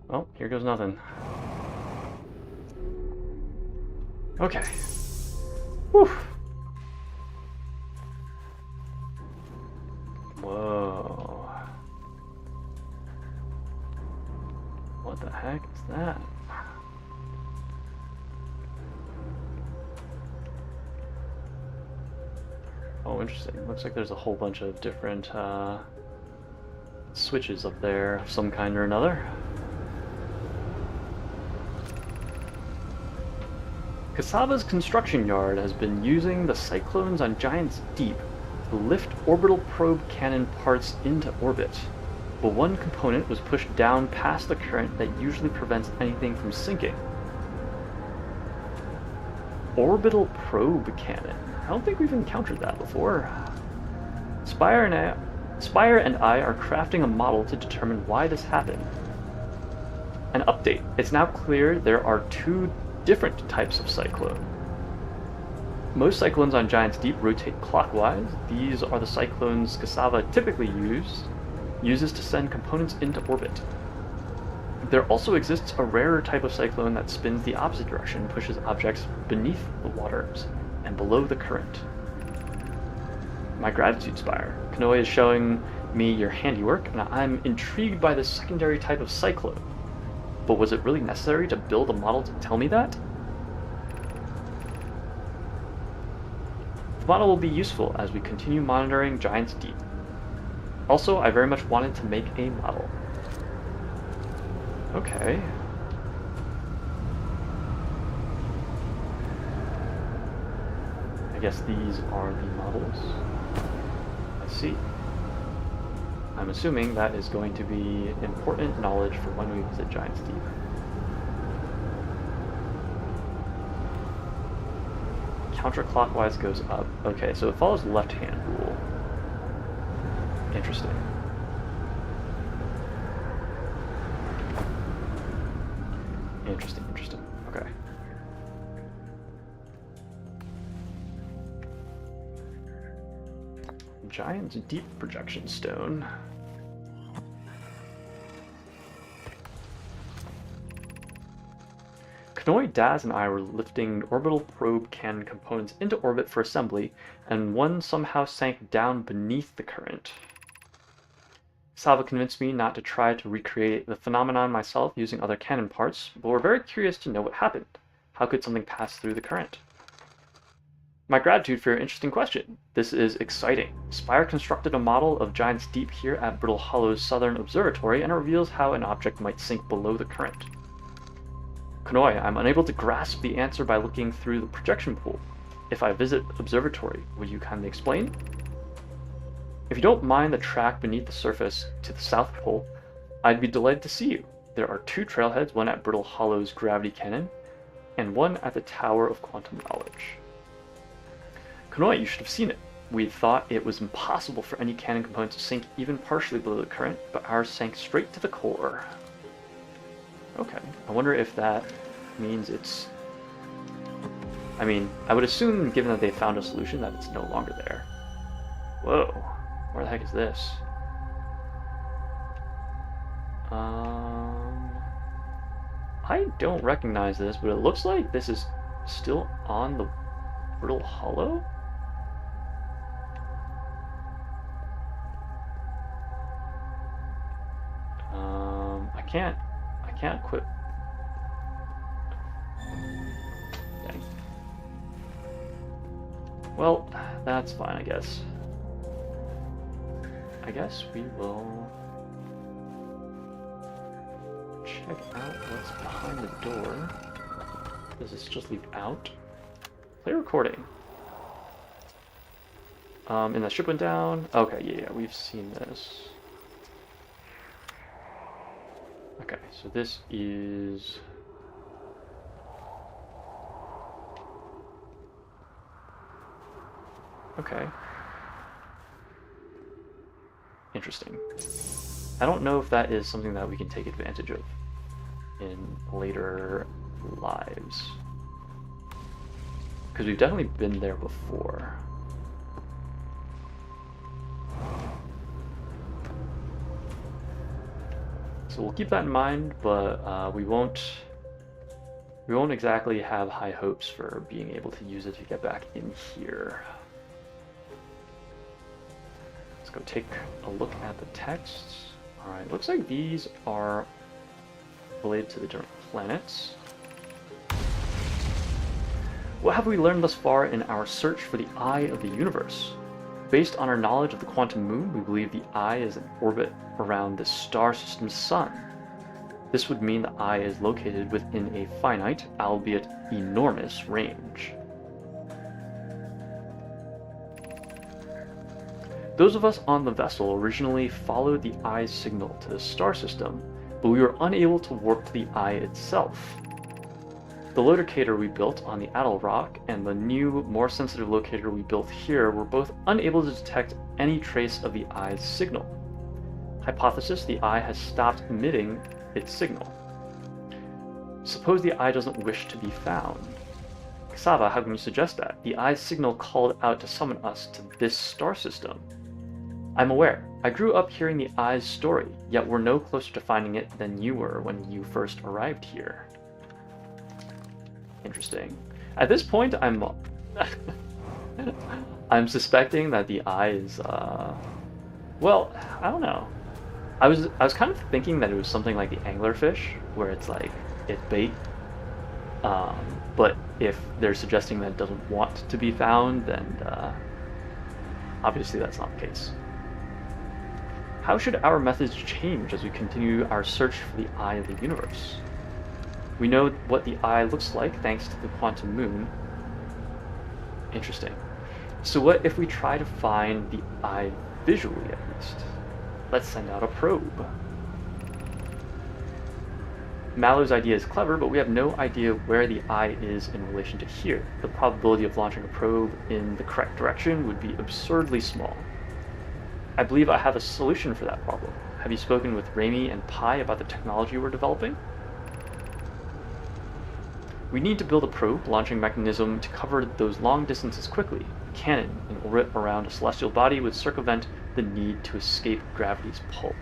S1: Well, here goes nothing. Okay. Whew. Whoa. What the heck is that? Oh, interesting. Looks like there's a whole bunch of different switches up there of some kind or another. Cassava's construction yard has been using the cyclones on Giant's Deep to lift orbital probe cannon parts into orbit. But one component was pushed down past the current that usually prevents anything from sinking. Orbital probe cannon. I don't think we've encountered that before. Spire and I are crafting a model to determine why this happened. An update. It's now clear there are two different types of cyclone. Most cyclones on Giant's Deep rotate clockwise. These are the cyclones Cassava typically uses to send components into orbit. There also exists a rarer type of cyclone that spins the opposite direction and pushes objects beneath the waters and below the current. My gratitude, Spire. Kanoe is showing me your handiwork, and I'm intrigued by this secondary type of cyclone. But was it really necessary to build a model to tell me that? The model will be useful as we continue monitoring Giant's Deep. Also, I very much wanted to make a model. Okay. I guess these are the models. I see. I'm assuming that is going to be important knowledge for when we visit Giant's Deep. Counterclockwise goes up. Okay, so it follows the left-hand rule. Interesting. Interesting, interesting. Okay. Giant's Deep projection stone. Kanoe, Daz, and I were lifting orbital probe cannon components into orbit for assembly, and one somehow sank down beneath the current. Sava convinced me not to try to recreate the phenomenon myself using other cannon parts, but we're very curious to know what happened. How could something pass through the current? My gratitude for your interesting question. This is exciting. Spire constructed a model of Giant's Deep here at Brittle Hollow's Southern Observatory, and it reveals how an object might sink below the current. Kanoe, I'm unable to grasp the answer by looking through the projection pool. If I visit Observatory, will you kindly explain? If you don't mind the track beneath the surface to the South Pole, I'd be delighted to see you. There are two trailheads, one at Brittle Hollow's Gravity Cannon, and one at the Tower of Quantum Knowledge. Kanoe, you should have seen it. We thought it was impossible for any cannon component to sink even partially below the current, but ours sank straight to the core. Okay, I wonder if that means it's... I mean, I would assume, given that they found a solution, that it's no longer there. Whoa, where the heck is this? I don't recognize this, but it looks like this is still on the Brittle Hollow? I can't quit. Dang. Well, that's fine, I guess. I guess we will check out what's behind the door. Does this just lead out? Play recording. And the ship went down. Okay, yeah, we've seen this. Okay, so this is... Okay. Interesting. I don't know if that is something that we can take advantage of in later lives. Because we've definitely been there before. So we'll keep that in mind, but we won't exactly have high hopes for being able to use it to get back in here. Let's go take a look at the texts. Alright, looks like these are related to the different planets. What have we learned thus far in our search for the eye of the universe? Based on our knowledge of the quantum moon, we believe the eye is in orbit around the star system's sun. This would mean the eye is located within a finite, albeit enormous, range. Those of us on the vessel originally followed the eye's signal to the star system, but we were unable to warp to the eye itself. The locator we built on the Atoll Rock and the new, more sensitive locator we built here were both unable to detect any trace of the eye's signal. Hypothesis: the eye has stopped emitting its signal. Suppose the eye doesn't wish to be found. Xava, how can you suggest that? The eye's signal called out to summon us to this star system. I'm aware. I grew up hearing the eye's story, yet we're no closer to finding it than you were when you first arrived here. Interesting. At this point, I'm suspecting that the eye is, well, I don't know. I was kind of thinking that it was something like the anglerfish, where it's like, it's bait. But if they're suggesting that it doesn't want to be found, then obviously that's not the case. How should our methods change as we continue our search for the eye of the universe? We know what the eye looks like thanks to the quantum moon. Interesting. So what if we try to find the eye visually at least? Let's send out a probe. Mallow's idea is clever, but we have no idea where the eye is in relation to here. The probability of launching a probe in the correct direction would be absurdly small. I believe I have a solution for that problem. Have you spoken with Raimi and Pi about the technology we're developing? We need to build a probe launching mechanism to cover those long distances quickly. A cannon in orbit around a celestial body would circumvent the need to escape gravity's pull.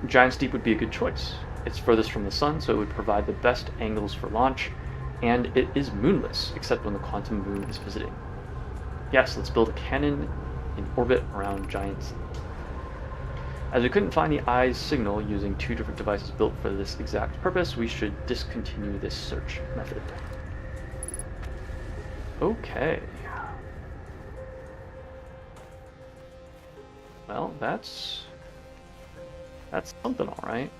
S1: Giant's Deep would be a good choice. It's furthest from the sun, so it would provide the best angles for launch, and it is moonless, except when the quantum moon is visiting. Yes, let's build a cannon in orbit around Giant's Deep. As we couldn't find the eye's signal using two different devices built for this exact purpose, we should discontinue this search method. Okay. Well, that's something, all right.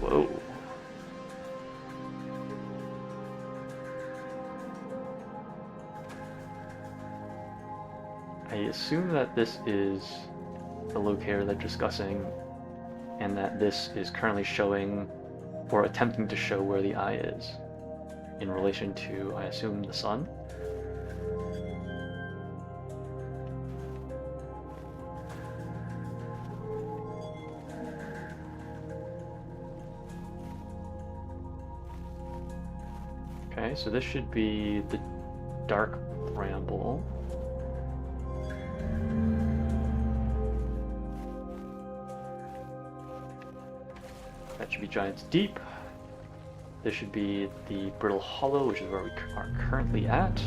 S1: Whoa. I assume that this is the locator they're discussing, and that this is currently showing, or attempting to show, where the eye is in relation to, I assume, the sun. Okay, so this should be the dark bramble. That should be Giant's Deep. This should be the Brittle Hollow, which is where we are currently at.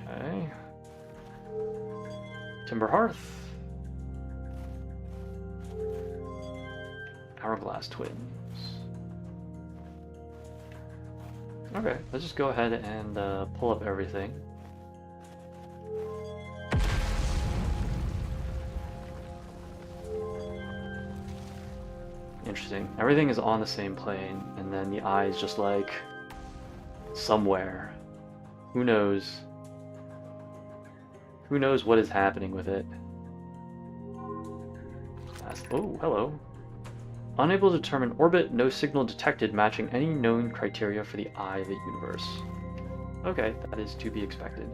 S1: Okay. Timber Hearth. Hourglass Twins. Okay, let's just go ahead and pull up everything. Interesting. Everything is on the same plane, and then the eye is just like somewhere. Who knows? Who knows what is happening with it? fast. Oh, hello. Unable to determine orbit, no signal detected matching any known criteria for the eye of the universe. Okay, that is to be expected.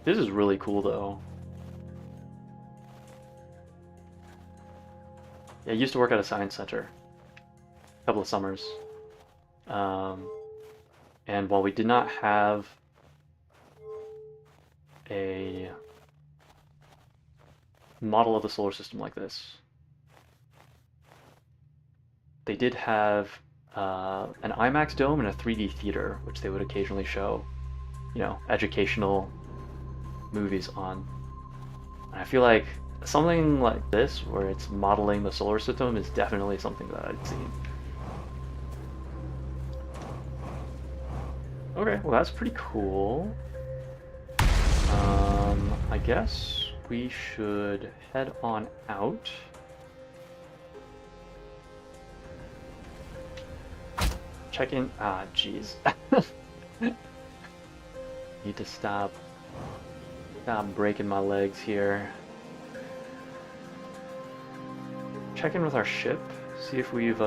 S1: This is really cool, though. Yeah, I used to work at a science center a couple of summers. And while we did not have a model of the solar system like this, they did have an IMAX dome and a 3D theater, which they would occasionally show, you know, educational movies on. And I feel like something like this, where it's modeling the solar system, is definitely something that I'd seen. Okay, well that's pretty cool. I guess we should head on out. Check in. Ah, jeez. Need to stop breaking my legs here. Check in with our ship, see if we've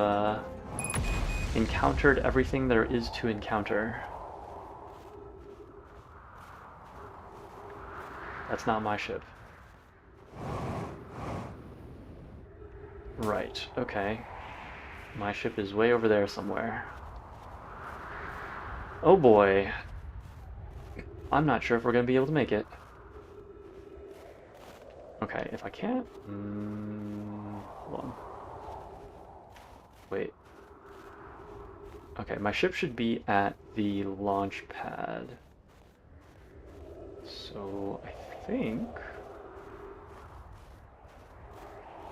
S1: encountered everything there is to encounter. That's not my ship. Right, okay. My ship is way over there somewhere. Oh boy. I'm not sure if we're going to be able to make it. Okay, if I can't... hold on. Wait. Okay, my ship should be at the launch pad. So, I think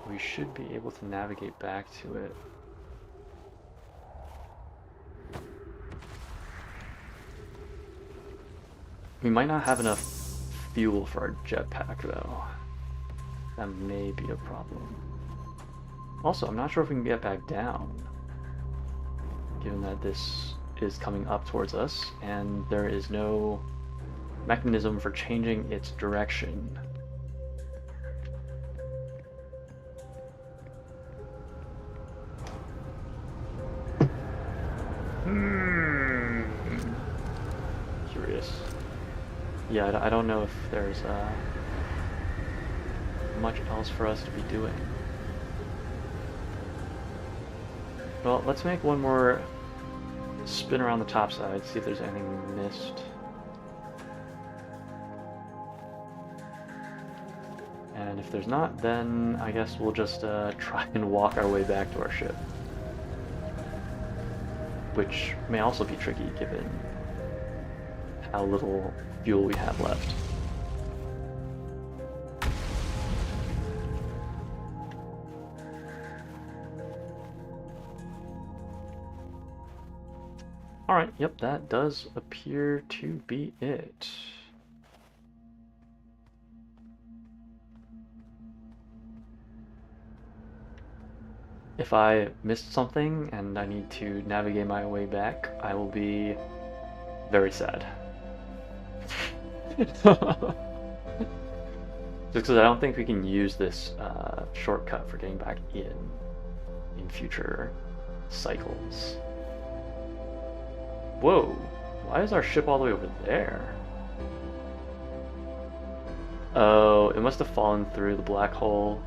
S1: we should be able to navigate back to it. We might not have enough fuel for our jetpack, though. That may be a problem. Also, I'm not sure if we can get back down, given that this is coming up towards us, and there is no mechanism for changing its direction. Curious. Yeah, I don't know if there's much else for us to be doing. Well, let's make one more spin around the top side, see if there's anything we missed. And if there's not, then I guess we'll just try and walk our way back to our ship. Which may also be tricky given how little fuel we have left. Alright, yep, that does appear to be it. If I missed something and I need to navigate my way back, I will be very sad. Just because I don't think we can use this shortcut for getting back in future cycles. Whoa, why is our ship all the way over there? Oh, it must have fallen through the black hole,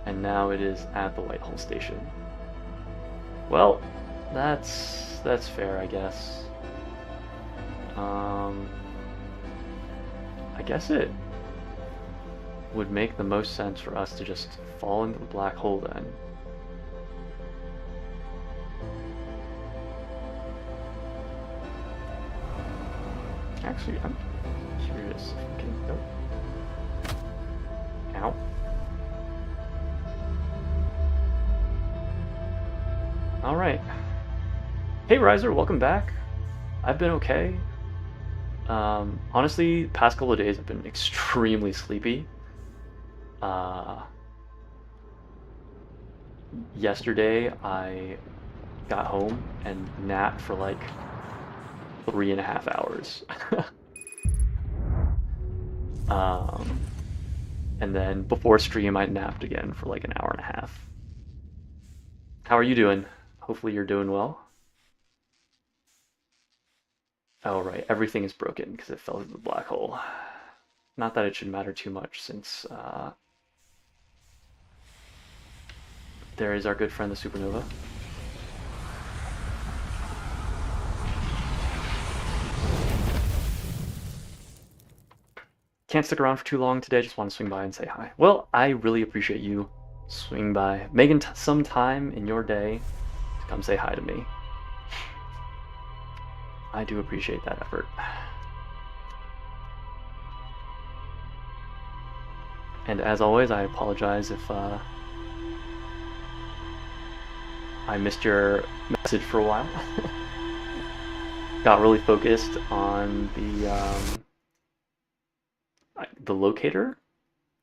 S1: and now it is at the white hole station. Well, that's fair, I guess. I guess it would make the most sense for us to just fall into the black hole then. Actually, I'm curious if we can... Nope. Ow. Alright. Hey Riser, welcome back. I've been okay. Honestly, past couple of days I've been extremely sleepy. Yesterday I got home and napped for like 3.5 hours. Um, and then before stream, I napped again for like an hour and a half. How are you doing? Hopefully you're doing well. Oh, right, everything is broken because it fell into the black hole. Not that it should matter too much since there is our good friend the supernova. Can't stick around for too long today, just want to swing by and say hi. Well, I really appreciate you swinging by, making some time in your day to come say hi to me. I do appreciate that effort. And as always, I apologize if I missed your message for a while. Got really focused on the locator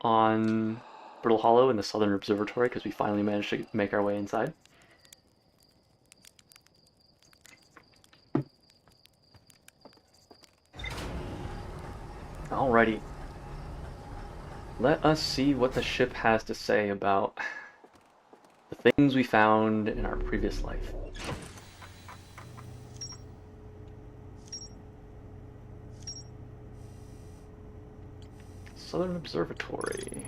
S1: on Brittle Hollow in the Southern Observatory because we finally managed to make our way inside. Alrighty. Let us see what the ship has to say about the things we found in our previous life. Southern Observatory.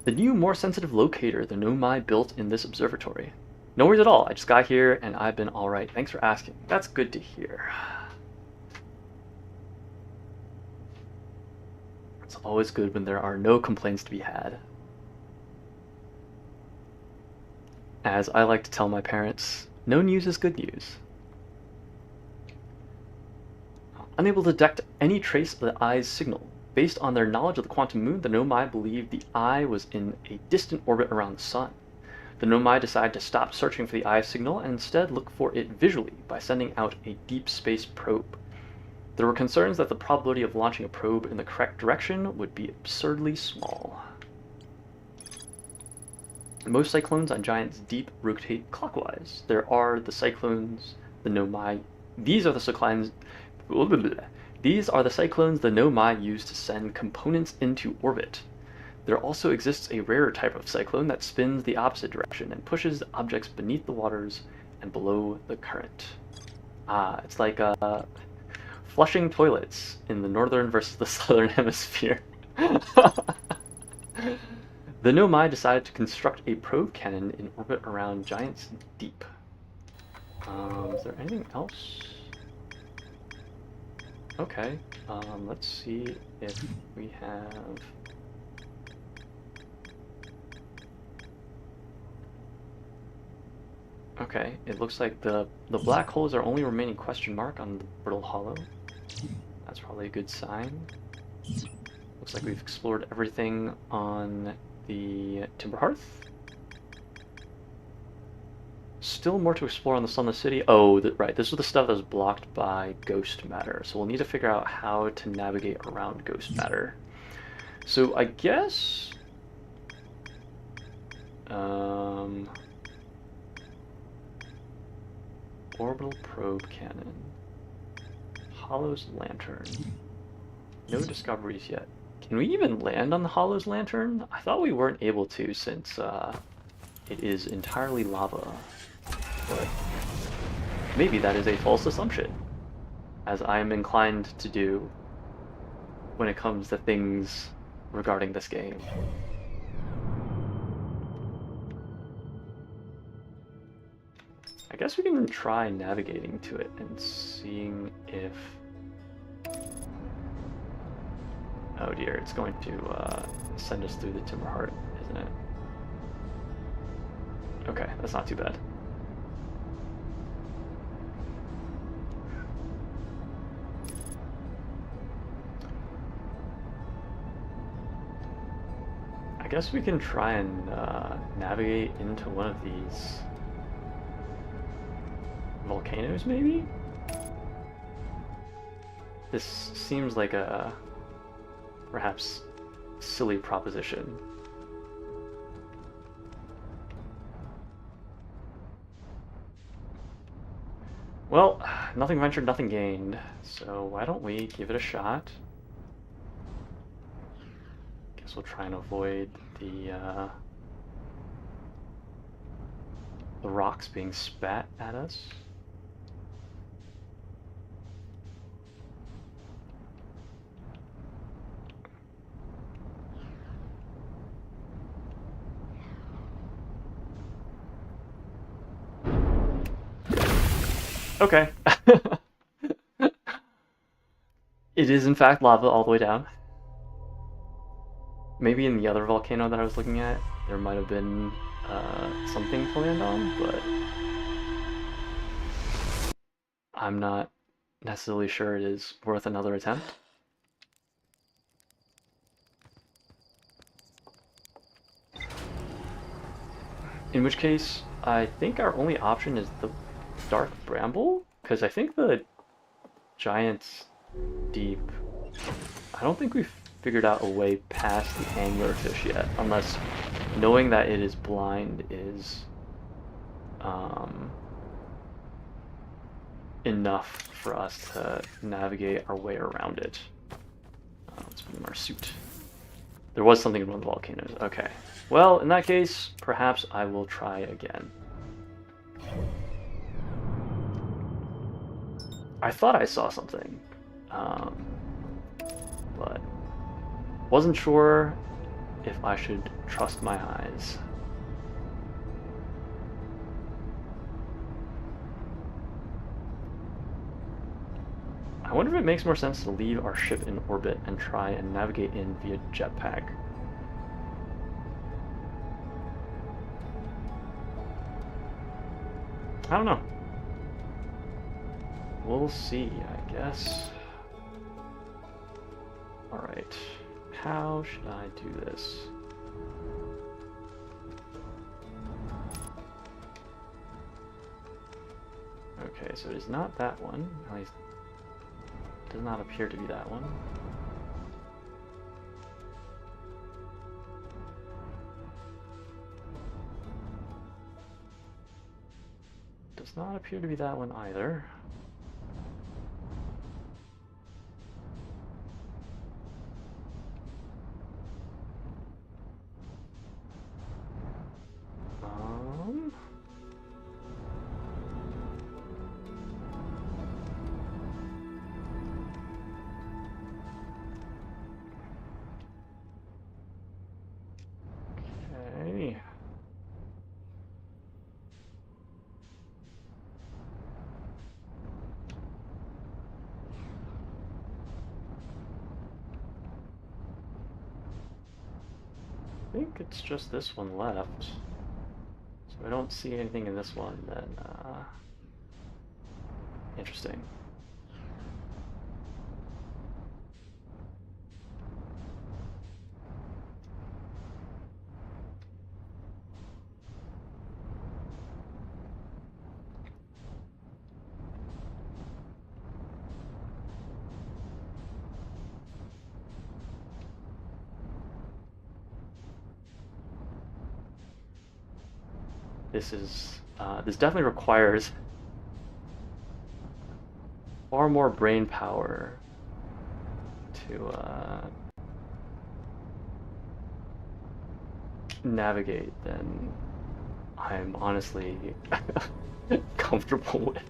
S1: The new, more sensitive locator the Nomai built in this observatory. No worries at all, I just got here and I've been alright. Thanks for asking. That's good to hear. It's always good when there are no complaints to be had. As I like to tell my parents, no news is good news. Unable to detect any trace of the eye's signal. Based on their knowledge of the quantum moon, the Nomai believed the eye was in a distant orbit around the sun. The Nomai decided to stop searching for the eye's signal and instead look for it visually by sending out a deep space probe. There were concerns that the probability of launching a probe in the correct direction would be absurdly small. Most cyclones on Giant's Deep rotate clockwise. There are the cyclones, the Nomai. These are the cyclones. These are the cyclones the Nomai use to send components into orbit. There also exists a rarer type of cyclone that spins the opposite direction and pushes objects beneath the waters and below the current. It's like flushing toilets in the northern versus the southern hemisphere. The Nomai decided to construct a probe cannon in orbit around Giant's Deep. Is there anything else? Okay, let's see if we have... Okay, it looks like the black hole is our only remaining question mark on the Brittle Hollow. That's probably a good sign. Looks like we've explored everything on the Timber Hearth. Still more to explore on the Sunless City. Oh, right, this was the stuff that was blocked by ghost matter. So we'll need to figure out how to navigate around ghost matter. So I guess... orbital probe cannon. Hollow's lantern. No discoveries yet. Can we even land on the Hollow's lantern? I thought we weren't able to since it is entirely lava. But maybe that is a false assumption, as I am inclined to do when it comes to things regarding this game. I guess we can try navigating to it and seeing if... Oh dear, it's going to send us through the Timber Heart, isn't it? Okay, that's not too bad. I guess we can try and navigate into one of these volcanoes, maybe? This seems like a perhaps silly proposition. Well, nothing ventured, nothing gained, so why don't we give it a shot? also try and avoid the rocks being spat at us. Okay. It is in fact lava all the way down. Maybe in the other volcano that I was looking at, there might have been something to land on, but I'm not necessarily sure it is worth another attempt. In which case, I think our only option is the dark bramble, because I think the giant deep, I don't think we've figured out a way past the anglerfish yet, unless knowing that it is blind is enough for us to navigate our way around it. Let's put in our suit. There was something in one of the volcanoes. Okay. Well, in that case, perhaps I will try again. I thought I saw something, but wasn't sure if I should trust my eyes. I wonder if it makes more sense to leave our ship in orbit and try and navigate in via jetpack. I don't know. We'll see, I guess. Alright. How should I do this? Okay, so it is not that one. At least it does not appear to be that one. Does not appear to be that one either. Okay. I think it's just this one left. So I don't see anything in this one, then interesting. This definitely requires far more brain power to navigate than I'm honestly comfortable with.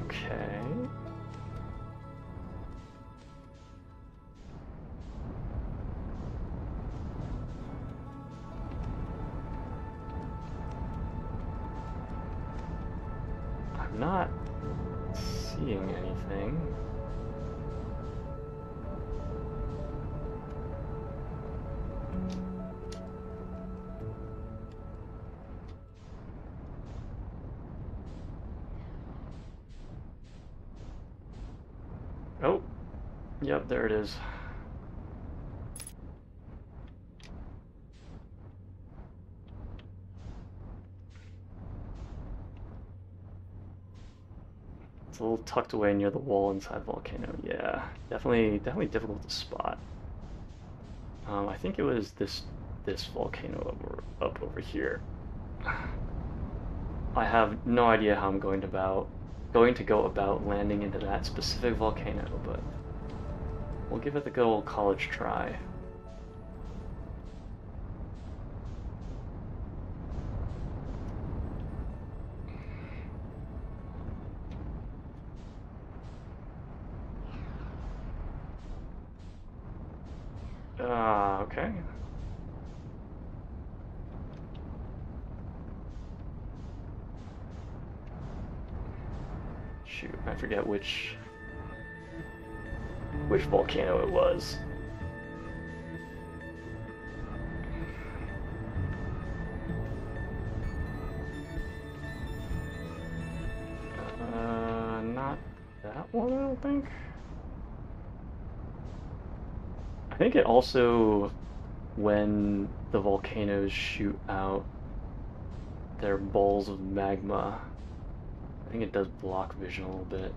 S1: Okay. I'm not seeing anything. Oh, yep, there it is. It's a little tucked away near the wall inside the volcano. Yeah, definitely difficult to spot. I think it was this volcano up over here. I have no idea how I'm going to go about landing into that specific volcano, but we'll give it the good old college try. Okay. Shoot, I forget which volcano it was. Not that one, I don't think. I think it also, when the volcanoes shoot out their balls of magma, I think it does block vision a little bit.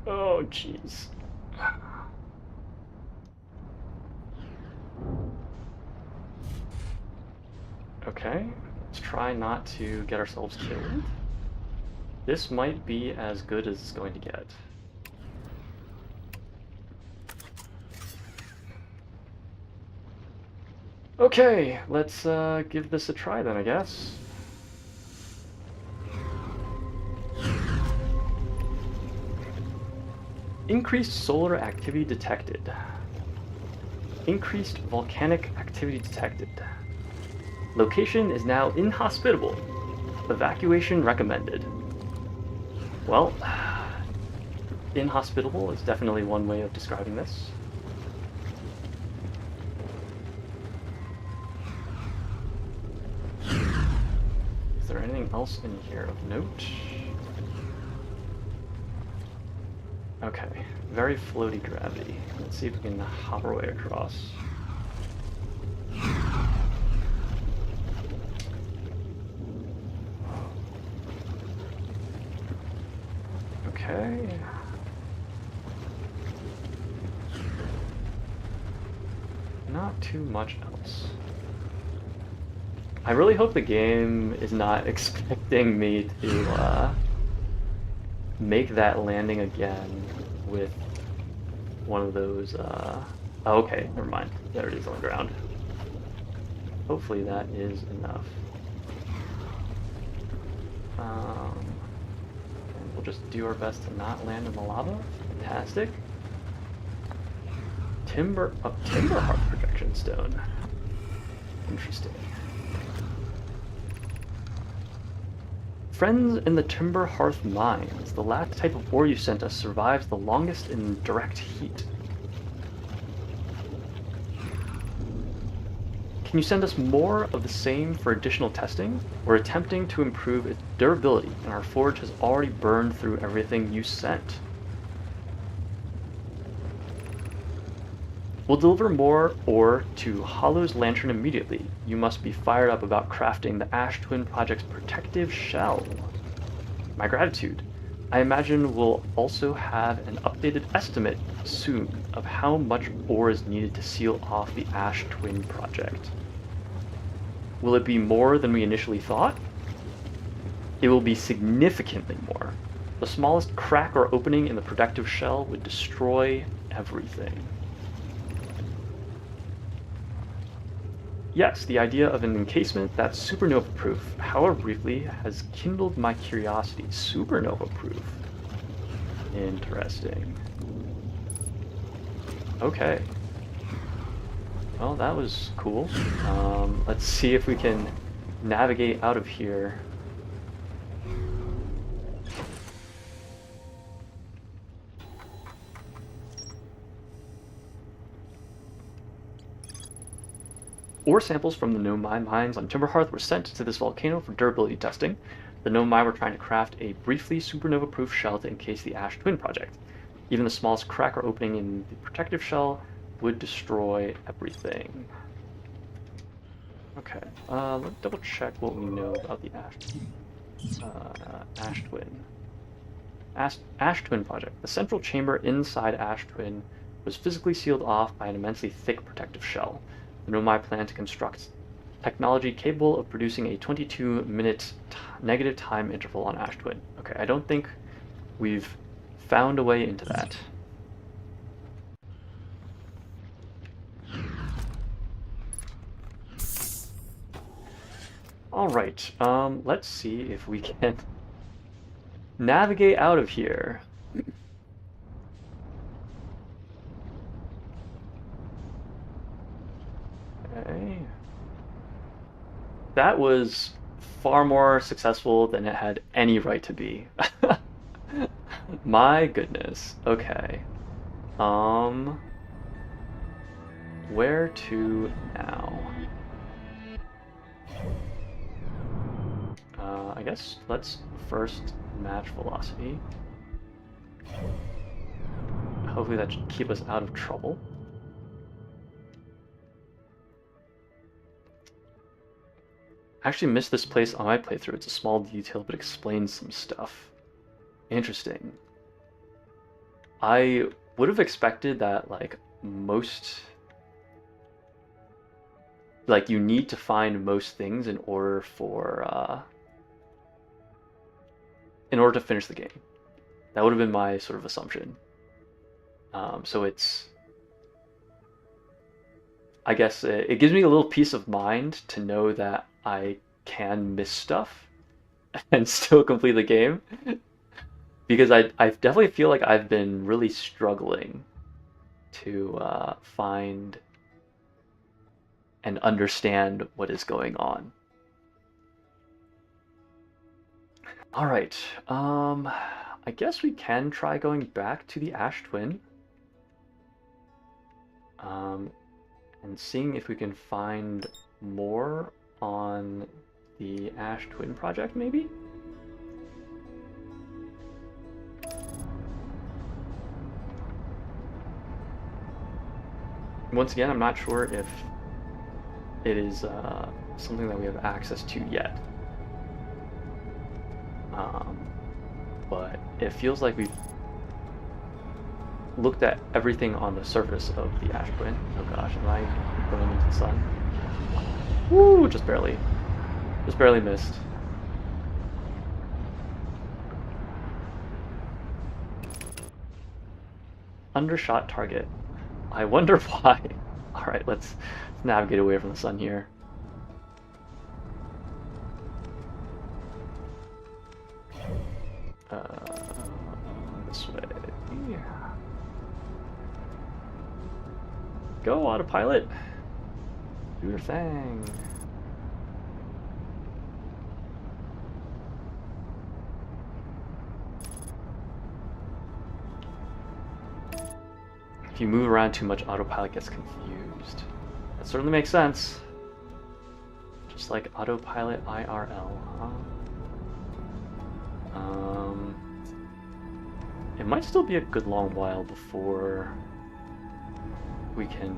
S1: Oh, jeez. Okay, let's try not to get ourselves killed. This might be as good as it's going to get. Okay, let's give this a try then, I guess. Increased solar activity detected. Increased volcanic activity detected. Location is now inhospitable. Evacuation recommended. Well, inhospitable is definitely one way of describing this. Is there anything else in here of note? Okay, very floaty gravity. Let's see if we can hop our way across. Okay. Not too much else. I really hope the game is not expecting me to make that landing again with one of those oh, okay, never mind. There it is on the ground. Hopefully that is enough. And we'll just do our best to not land in the lava. Fantastic. Timber heart projection stone. Interesting. Friends in the Timber Hearth Mines. The last type of ore you sent us survives the longest in direct heat. Can you send us more of the same for additional testing? We're attempting to improve its durability, and our forge has already burned through everything you sent. We'll deliver more ore to Hollow's Lantern immediately. You must be fired up about crafting the Ash Twin Project's protective shell. My gratitude. I imagine we'll also have an updated estimate soon of how much ore is needed to seal off the Ash Twin Project. Will it be more than we initially thought? It will be significantly more. The smallest crack or opening in the protective shell would destroy everything. Yes, the idea of an encasement that's supernova-proof, however briefly, has kindled my curiosity. Supernova-proof. Interesting. Okay. Well, that was cool. Let's see if we can navigate out of here. Ore samples from the Nomai mines on Timberhearth were sent to this volcano for durability testing. The Nomai were trying to craft a briefly supernova-proof shell to encase the Ash Twin Project. Even the smallest crack or opening in the protective shell would destroy everything. Okay, let's double check what we know about the Ash Twin. Ash Twin project. The central chamber inside Ash Twin was physically sealed off by an immensely thick protective shell. The Nomai plan to construct technology capable of producing a 22-minute negative time interval on Ash Twin. Okay, I don't think we've found a way into that. Alright, let's see if we can navigate out of here. Okay. That was far more successful than it had any right to be. My goodness. Okay. Where to now? I guess let's first match velocity. Hopefully that should keep us out of trouble. I actually missed this place on my playthrough. It's a small detail, but explains some stuff. Interesting. I would have expected that, like, you need to find most things in order to finish the game. That would have been my sort of assumption. So it's, I guess it gives me a little peace of mind to know that I can miss stuff and still complete the game. Because I definitely feel like I've been really struggling to find and understand what is going on. All right, I guess we can try going back to the Ash Twin. And seeing if we can find more on the Ash Twin project, maybe? Once again, I'm not sure if it is something that we have access to yet. But it feels like we've looked at everything on the surface of the Ash Twin. Oh gosh, am I going into the sun? Woo, just barely. Just barely missed. Undershot target. I wonder why. Alright, let's navigate away from the sun here. This way. Go, autopilot. Do your thing. If you move around too much, autopilot gets confused. That certainly makes sense. Just like autopilot IRL, huh? It might still be a good long while before we can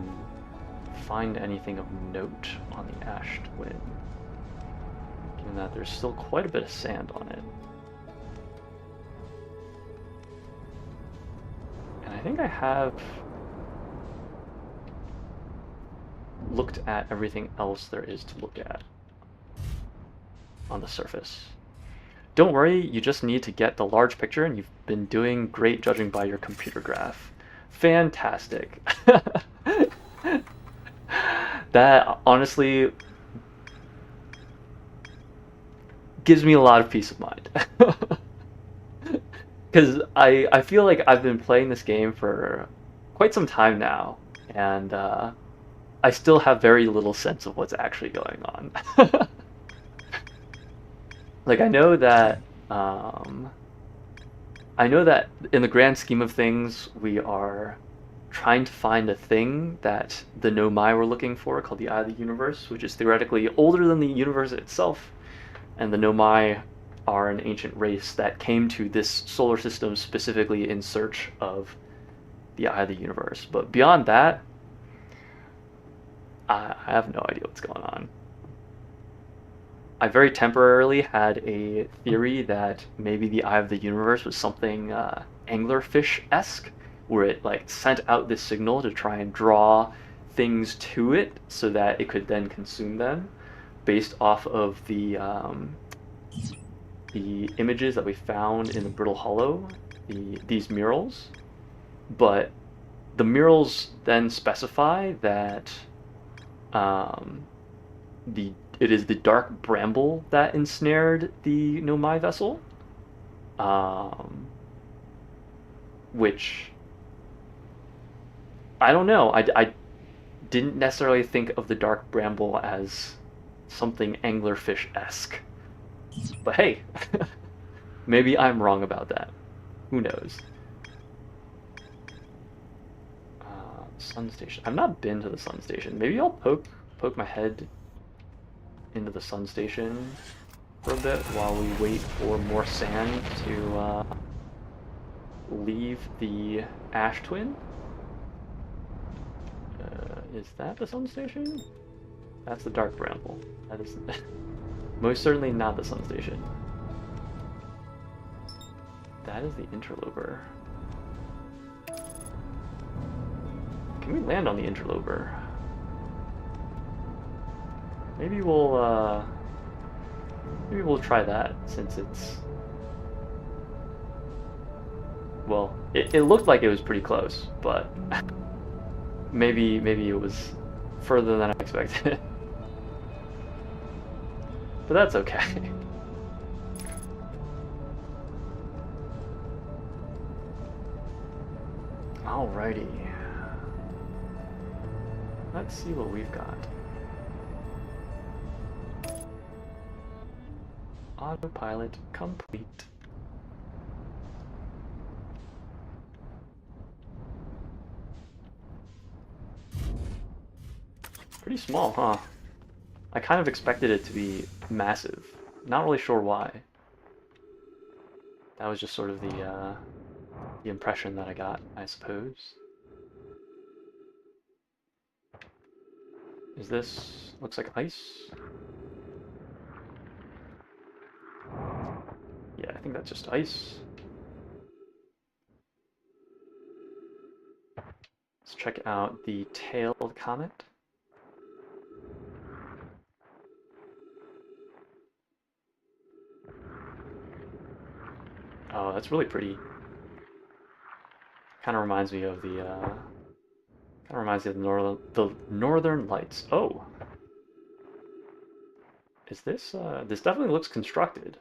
S1: find anything of note on the Ash Twin, given that there's still quite a bit of sand on it. And I think I have looked at everything else there is to look at on the surface. Don't worry, you just need to get the large picture, and you've been doing great judging by your computer graph. Fantastic. That honestly gives me a lot of peace of mind. Because I feel like I've been playing this game for quite some time now, and I still have very little sense of what's actually going on. Like, I know that in the grand scheme of things, we are trying to find a thing that the Nomai were looking for, called the Eye of the Universe, which is theoretically older than the universe itself. And the Nomai are an ancient race that came to this solar system specifically in search of the Eye of the Universe. But beyond that, I have no idea what's going on. I very temporarily had a theory that maybe the Eye of the Universe was something anglerfish-esque, where it like sent out this signal to try and draw things to it so that it could then consume them, based off of the images that we found in the Brittle Hollow, these murals. But the murals then specify that um, it is the dark bramble that ensnared the Nomai vessel, um, which I don't know. I didn't necessarily think of the dark bramble as something anglerfish-esque, but hey, maybe I'm wrong about that. Who knows? Sun station. I've not been to the sun station. Maybe I'll poke my head into the sun station for a bit while we wait for more sand to leave the ash twin. Is that the sun station? That's the dark bramble. That is most certainly not the sun station. That is the interloper. Can we land on the interloper? Maybe we'll try that, since it's, well, it looked like it was pretty close, but maybe it was further than I expected. But that's okay. Alrighty. Let's see what we've got. Autopilot complete. Pretty small, huh? I kind of expected it to be massive. Not really sure why. That was just sort of the impression that I got, I suppose. Is this... looks like ice? Yeah, I think that's just ice. Let's check out the tailed comet. Oh, that's really pretty. Kind of reminds me of the Northern Lights. Oh, is this? This definitely looks constructed.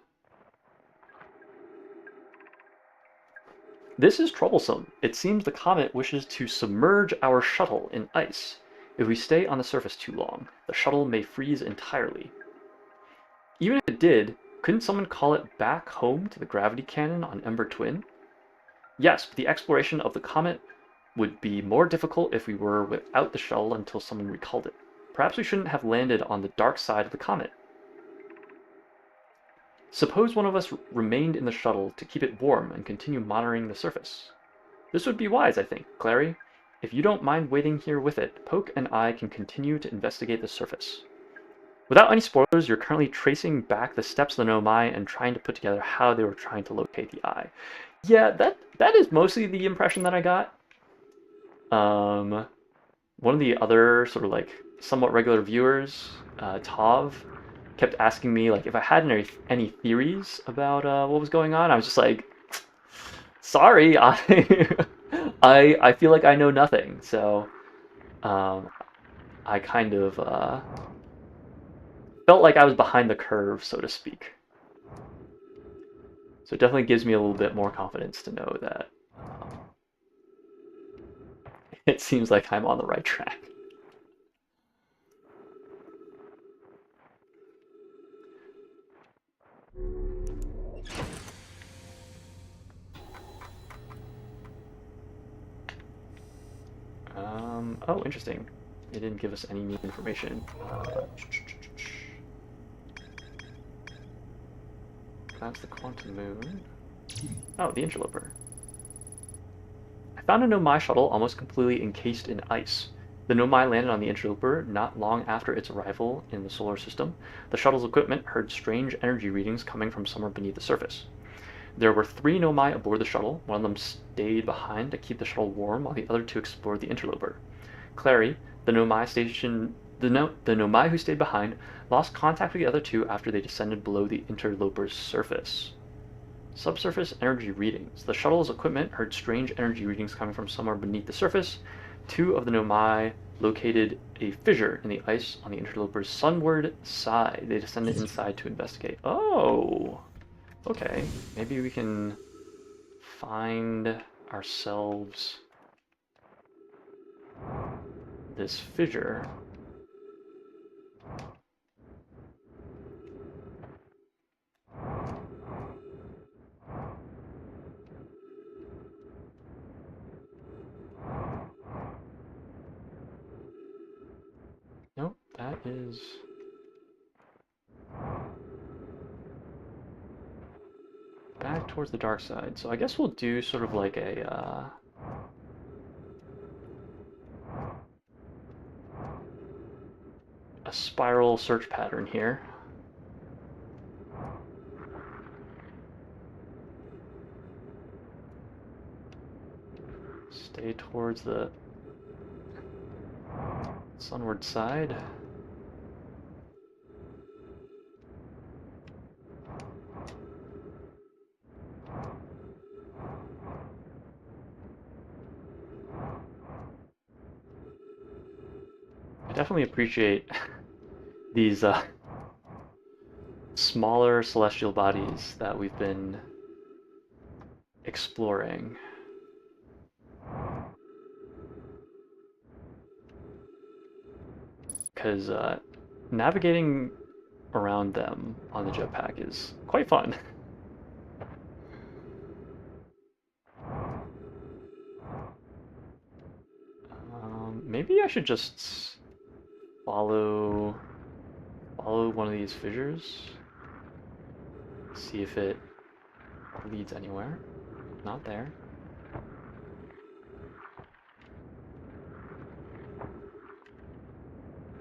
S1: This is troublesome. It seems the comet wishes to submerge our shuttle in ice. If we stay on the surface too long, the shuttle may freeze entirely. Even if it did, couldn't someone call it back home to the gravity cannon on Ember Twin? Yes, but the exploration of the comet would be more difficult if we were without the shuttle until someone recalled it. Perhaps we shouldn't have landed on the dark side of the comet. Suppose one of us remained in the shuttle to keep it warm and continue monitoring the surface. This would be wise, I think, Clary. If you don't mind waiting here with it, Poke and I can continue to investigate the surface. Without any spoilers, you're currently tracing back the steps of the Nomai and trying to put together how they were trying to locate the eye. Yeah, that is mostly the impression that I got. One of the other sort of like somewhat regular viewers, Tav, kept asking me like if I had any theories about what was going on. I was just like, sorry, I feel like I know nothing. So I kind of felt like I was behind the curve, so to speak. So it definitely gives me a little bit more confidence to know that it seems like I'm on the right track. Oh, interesting. It didn't give us any new information. That's the quantum moon. Oh, the interloper. I found a Nomai shuttle almost completely encased in ice. The Nomai landed on the interloper not long after its arrival in the solar system. The shuttle's equipment heard strange energy readings coming from somewhere beneath the surface. There were 3 Nomai aboard the shuttle. One of them stayed behind to keep the shuttle warm, while the other 2 explored the interloper. Clary, the Nomai who stayed behind, lost contact with the other 2 after they descended below the interloper's surface. Subsurface energy readings. The shuttle's equipment heard strange energy readings coming from somewhere beneath the surface. 2 of the Nomai located a fissure in the ice on the interloper's sunward side. They descended inside to investigate. Oh! Okay, maybe we can find ourselves this fissure. Nope, that is... back towards the dark side. So I guess we'll do sort of like a spiral search pattern here. Stay towards the sunward side. I definitely appreciate these smaller celestial bodies that we've been exploring. Because navigating around them on the jetpack is quite fun. Maybe I should just follow one of these fissures. See if it leads anywhere. Not there.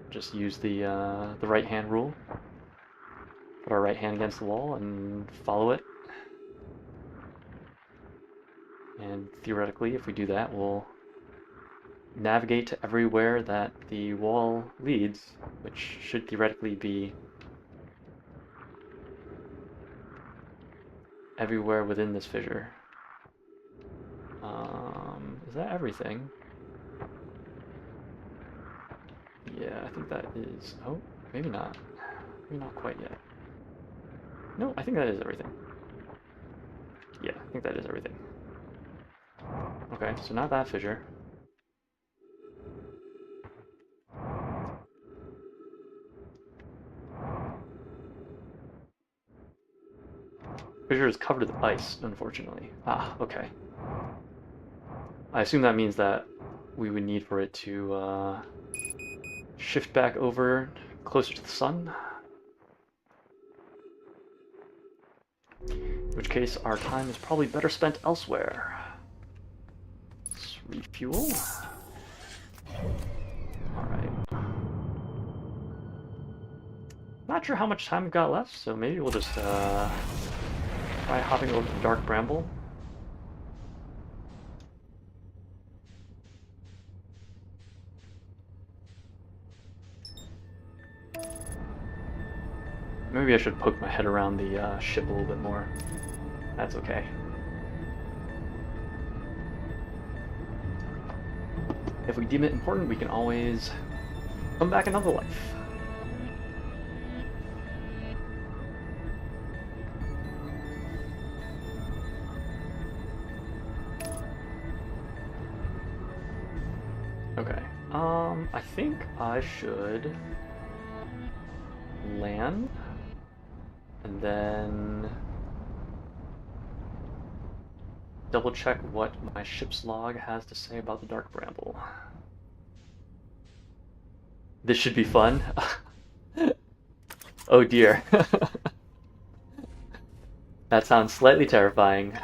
S1: Just use the right hand rule. Put our right hand against the wall and follow it. And theoretically, if we do that, we'll navigate to everywhere that the wall leads, which should theoretically be everywhere within this fissure. Is that everything? Yeah, I think that is... oh, maybe not. Maybe not quite yet. No, I think that is everything. Yeah, I think that is everything. Okay, so not that fissure. Fissure is covered with ice, unfortunately. Ah, okay. I assume that means that we would need for it to shift back over closer to the sun. In which case, our time is probably better spent elsewhere. Let's refuel. Alright. Not sure how much time we've got left, so maybe we'll just try hopping over to the Dark Bramble. Maybe I should poke my head around the ship a little bit more. That's okay. If we deem it important, we can always come back another life. Okay. I think I should land and then double check what my ship's log has to say about the Dark Bramble. This should be fun. Oh dear. That sounds slightly terrifying.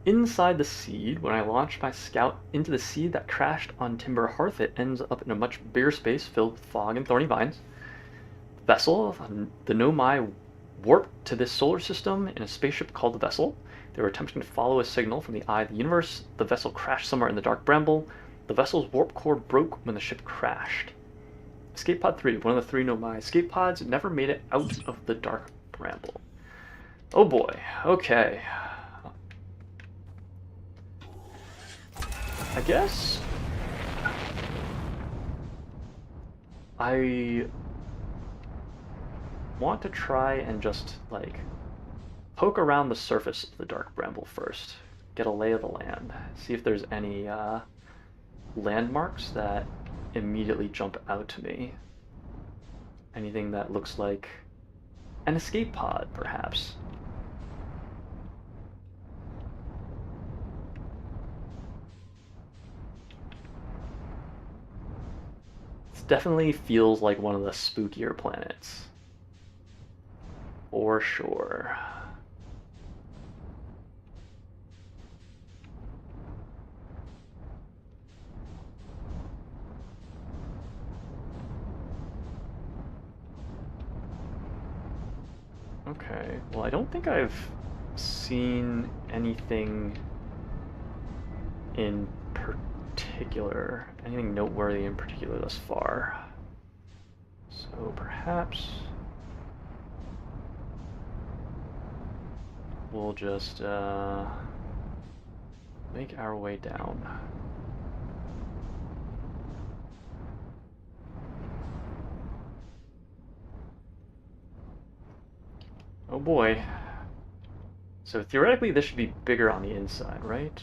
S1: inside the seed. When I launched my scout into the seed that crashed on Timber Hearth, it ends up in a much bigger space filled with fog and thorny vines. The vessel, the Nomai, warped to this solar system in a spaceship called the Vessel. They were attempting to follow a signal from the eye of the universe. The vessel crashed somewhere in the dark bramble. The vessel's warp core broke when the ship crashed. Escape Pod 3, one of the 3 Nomai escape pods, never made it out of the dark bramble. Oh boy, okay. I guess I want to try and just, like, poke around the surface of the dark bramble first. Get a lay of the land. See if there's any landmarks that immediately jump out to me. Anything that looks like an escape pod, perhaps. This definitely feels like one of the spookier planets. For sure. Okay, well, I don't think I've seen anything in particular, anything noteworthy in particular thus far. So perhaps we'll just make our way down. Oh boy. So theoretically this should be bigger on the inside, right?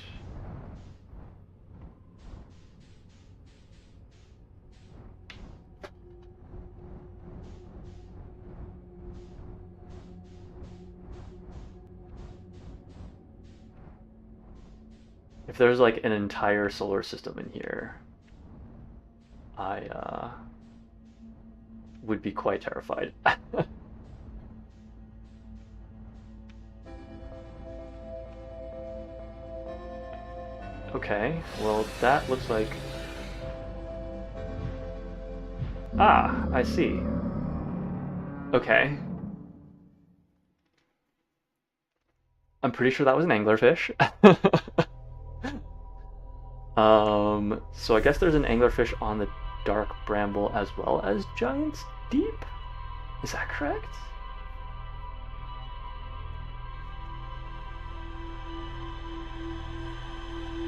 S1: If there's like an entire solar system in here, I would be quite terrified. Okay, well that looks like... Ah, I see. Okay. I'm pretty sure that was an anglerfish. So I guess there's an anglerfish on the dark bramble as well as Giant's Deep? Is that correct?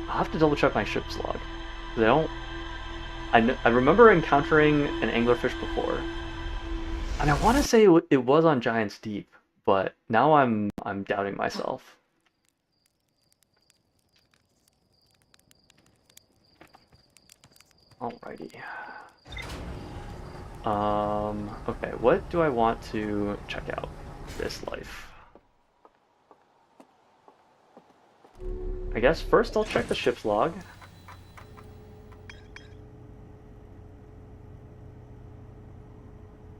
S1: I'll have to double check my ship's log. I remember encountering an anglerfish before. And I want to say it was on Giant's Deep, but now I'm doubting myself. Alrighty. Okay, what do I want to check out this life? I guess first I'll check the ship's log.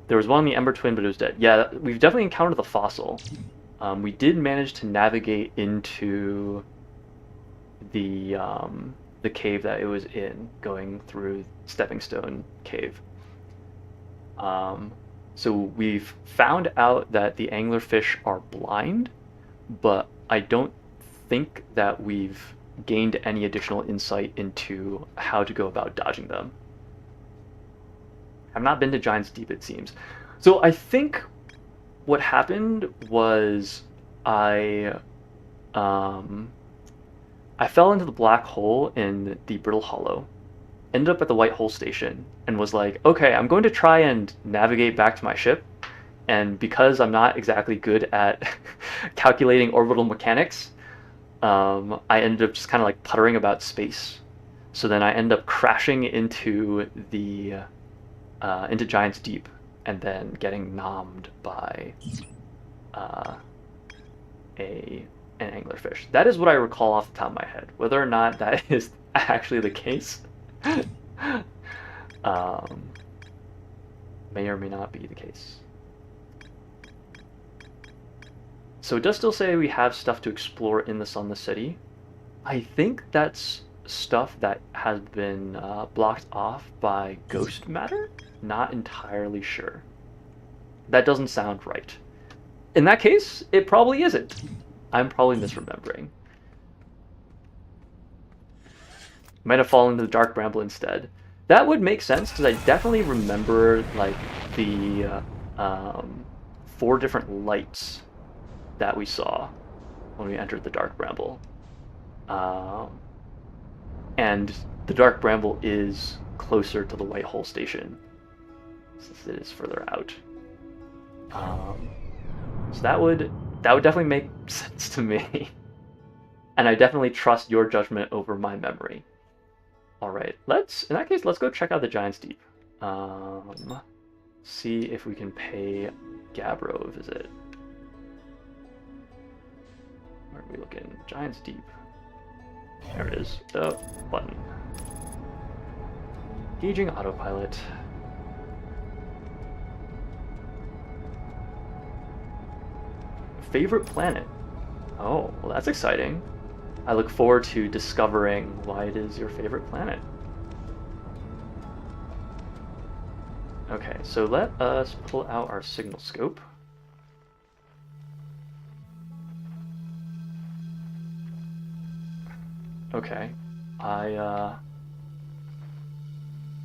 S1: There was one on the Ember Twin, but it was dead. Yeah, we've definitely encountered the fossil. We did manage to navigate into the cave that it was in, going through Stepping Stone Cave. So we've found out that the anglerfish are blind, but I don't think that we've gained any additional insight into how to go about dodging them. I've not been to Giant's Deep, it seems. So I think what happened was I fell into the black hole in the Brittle Hollow, ended up at the White Hole Station, and was like, okay, I'm going to try and navigate back to my ship. And because I'm not exactly good at calculating orbital mechanics, I ended up just kind of like puttering about space. So then I end up crashing into Giant's Deep, and then getting nommed by an anglerfish. That is what I recall off the top of my head. Whether or not that is actually the case, may or may not be the case. So it does still say we have stuff to explore in the Sunless City. I think that's stuff that has been blocked off by ghost matter? Not entirely sure. That doesn't sound right. In that case, it probably isn't. I'm probably misremembering. Might have fallen into the dark bramble instead. That would make sense because I definitely remember like the 4 different lights that we saw when we entered the dark bramble. And the dark bramble is closer to the white hole station since it is further out. So that would definitely make sense to me. And I definitely trust your judgment over my memory. All right, in that case, let's go check out the Giant's Deep. See if we can pay Gabbro a visit. Where are we looking? Giant's Deep. There it is. The button. Gauging autopilot. Favorite planet? Oh, well, that's exciting. I look forward to discovering why it is your favorite planet. Okay, so let us pull out our signal scope. Okay, I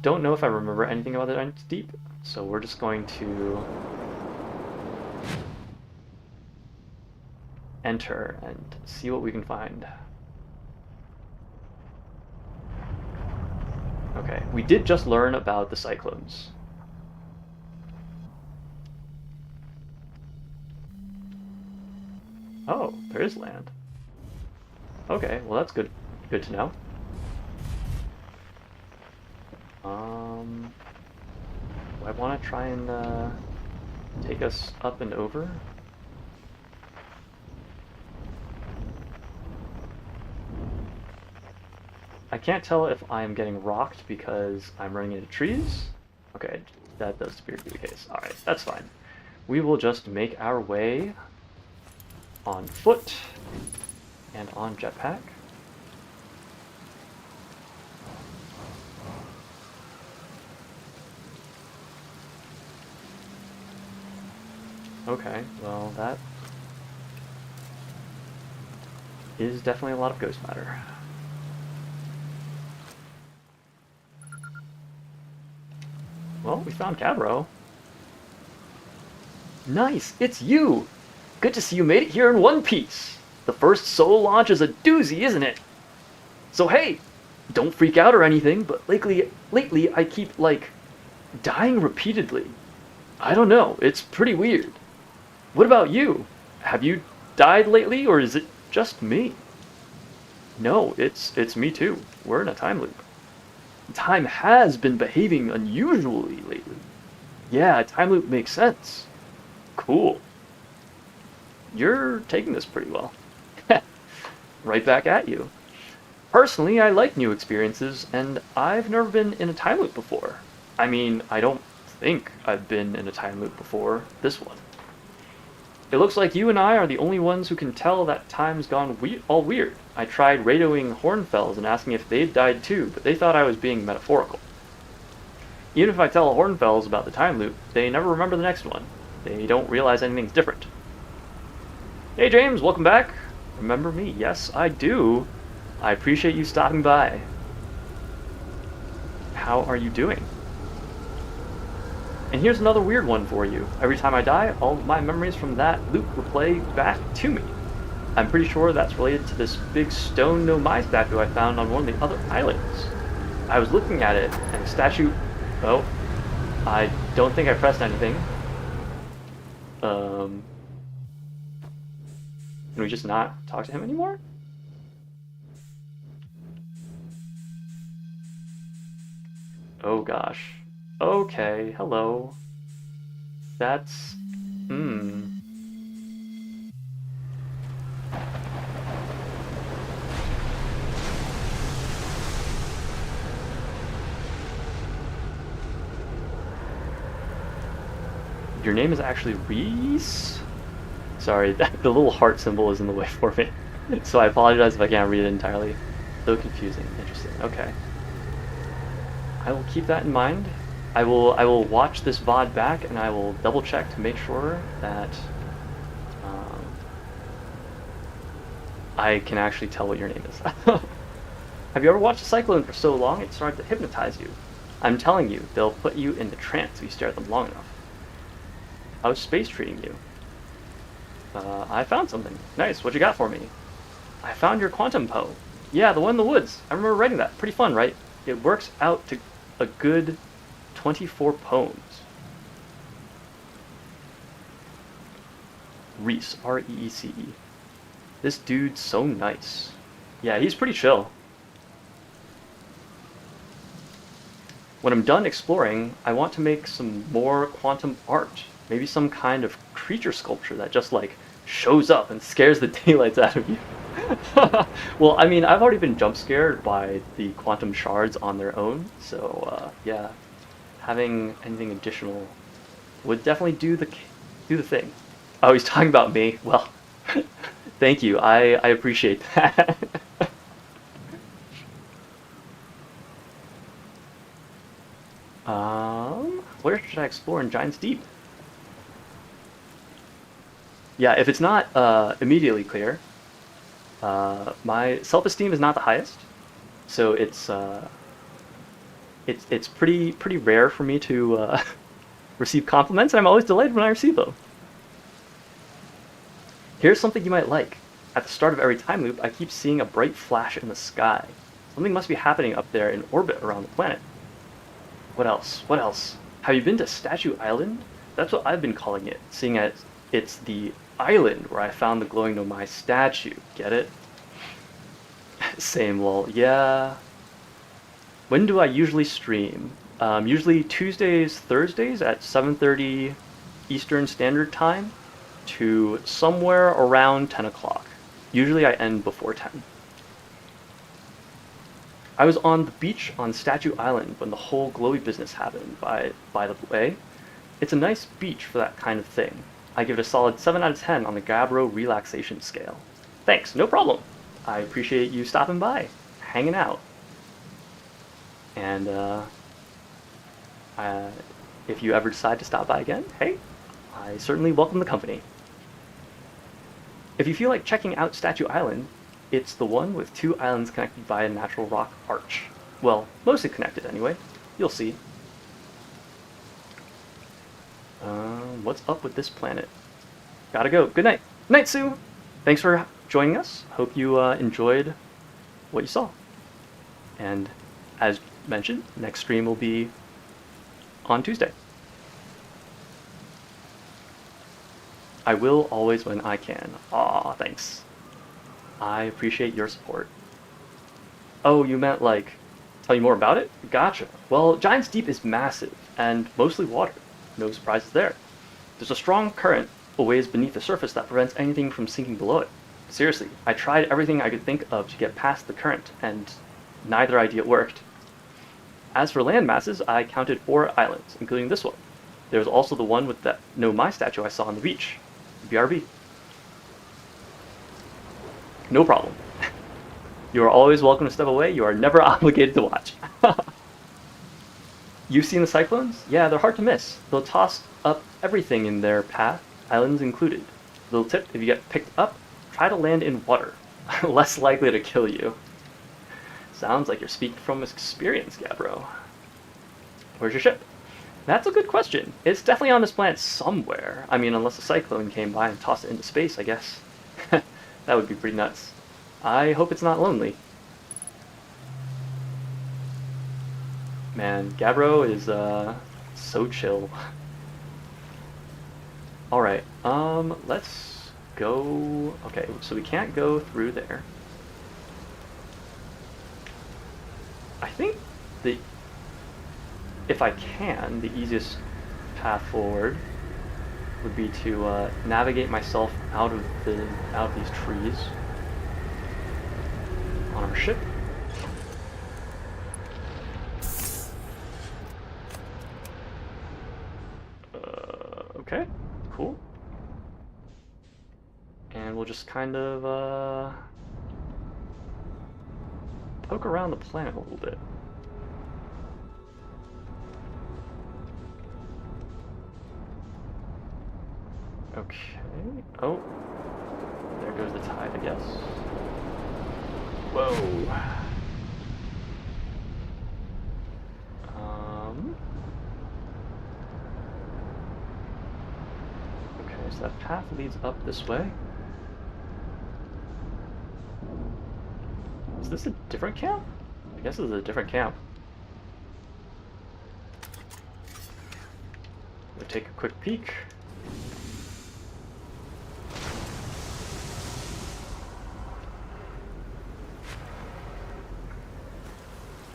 S1: don't know if I remember anything about the Giant's Deep, so we're just going to enter and see what we can find. Okay, we did just learn about the cyclones. Oh, there is land. Okay, well that's good to know. Do I want to try and take us up and over? I can't tell if I'm getting rocked because I'm running into trees. Okay, that does appear to be the case. Alright, that's fine. We will just make our way on foot and on jetpack. Okay, well that is definitely a lot of ghost matter. Well, we found Gabbro. Nice, it's you! Good to see you made it here in one piece. The first solo launch is a doozy, isn't it? So hey, don't freak out or anything, but lately I keep, like, dying repeatedly. I don't know, it's pretty weird. What about you? Have you died lately, or is it just me? No, it's me too. We're in a time loop. Time has been behaving unusually lately. Yeah, a time loop makes sense. Cool. You're taking this pretty well. Right back at you. Personally, I like new experiences, and I've never been in a time loop before. I mean, I don't think I've been in a time loop before this one. It looks like you and I are the only ones who can tell that time's gone all weird. I tried radioing Hornfells and asking if they'd died too, but they thought I was being metaphorical. Even if I tell Hornfells about the time loop, they never remember the next one. They don't realize anything's different. Hey James, welcome back. Remember me? Yes, I do. I appreciate you stopping by. How are you doing? And here's another weird one for you. Every time I die, all my memories from that loop replay back to me. I'm pretty sure that's related to this big stone no-mai statue I found on one of the other islands. I was looking at it, and the statue... Oh, I don't think I pressed anything. Can we just not talk to him anymore? Oh gosh. Okay, hello. That's... Your name is actually Reese? Sorry, the little heart symbol is in the way for me. So I apologize if I can't read it entirely. So confusing. Interesting. Okay. I will keep that in mind. I will watch this VOD back and I will double check to make sure that um, I can actually tell what your name is. Have you ever watched a cyclone for so long it started to hypnotize you? I'm telling you, they'll put you into trance if you stare at them long enough. How's space treating you? I found something. Nice, what you got for me? I found your quantum poe. Yeah, the one in the woods. I remember writing that. Pretty fun, right? It works out to a good 24 poems. Reese, R-E-E-C-E. This dude's so nice. Yeah, he's pretty chill. When I'm done exploring, I want to make some more quantum art. Maybe some kind of creature sculpture that just like shows up and scares the daylights out of you. Well, I mean, I've already been jump scared by the quantum shards on their own, so yeah, having anything additional would definitely do the thing. Oh, he's talking about me. Well, thank you. I appreciate that. Where should I explore in Giant's Deep? Yeah, if it's not immediately clear, my self-esteem is not the highest, so it's pretty rare for me to receive compliments, and I'm always delighted when I receive them. Here's something you might like. At the start of every time loop, I keep seeing a bright flash in the sky. Something must be happening up there in orbit around the planet. What else? What else? Have you been to Statue Island? That's what I've been calling it, seeing as it's the island where I found the glowing Nomai statue. Get it? Same, lol. Yeah. When do I usually stream? Usually Tuesdays, Thursdays at 7:30 Eastern Standard Time to somewhere around 10 o'clock. Usually I end before 10. I was on the beach on Statue Island when the whole glowy business happened, by the way. It's a nice beach for that kind of thing. I give it a solid 7 out of 10 on the Gabbro relaxation scale. Thanks, no problem. I appreciate you stopping by, hanging out. And if you ever decide to stop by again, hey, I certainly welcome the company. If you feel like checking out Statue Island, it's the one with 2 islands connected by a natural rock arch. Well, mostly connected anyway. You'll see. What's up with this planet? Gotta go. Good night. Night, Sue! Thanks for joining us. Hope you enjoyed what you saw. And as mentioned, next stream will be on Tuesday. I will always when I can. Aw, thanks. I appreciate your support. Oh, you meant like, tell you more about it? Gotcha. Well, Giant's Deep is massive, and mostly water. No surprises there. There's a strong current a ways beneath the surface that prevents anything from sinking below it. Seriously, I tried everything I could think of to get past the current, and neither idea worked. As for land masses, I counted 4 islands, including this one. There was also the one with that Nomai statue I saw on the beach. BRB. No problem. You are always welcome to step away. You are never obligated to watch. You've seen the cyclones? Yeah, they're hard to miss. They'll toss up everything in their path, islands included. Little tip, if you get picked up, try to land in water. Less likely to kill you. Sounds like you're speaking from experience, Gabbro. Where's your ship? That's a good question. It's definitely on this planet somewhere. I mean, unless a cyclone came by and tossed it into space, I guess. That would be pretty nuts. I hope it's not lonely. Man, Gabbro is so chill. Alright, let's go... Okay, so we can't go through there. I think if I can, the easiest path forward would be to navigate myself out of these trees on our ship. Okay, cool. And we'll just kind of poke around the planet a little bit. Okay. Oh. There goes the tide, I guess. Whoa. Okay, so that path leads up this way. Is this a different camp? I guess this is a different camp. We'll take a quick peek.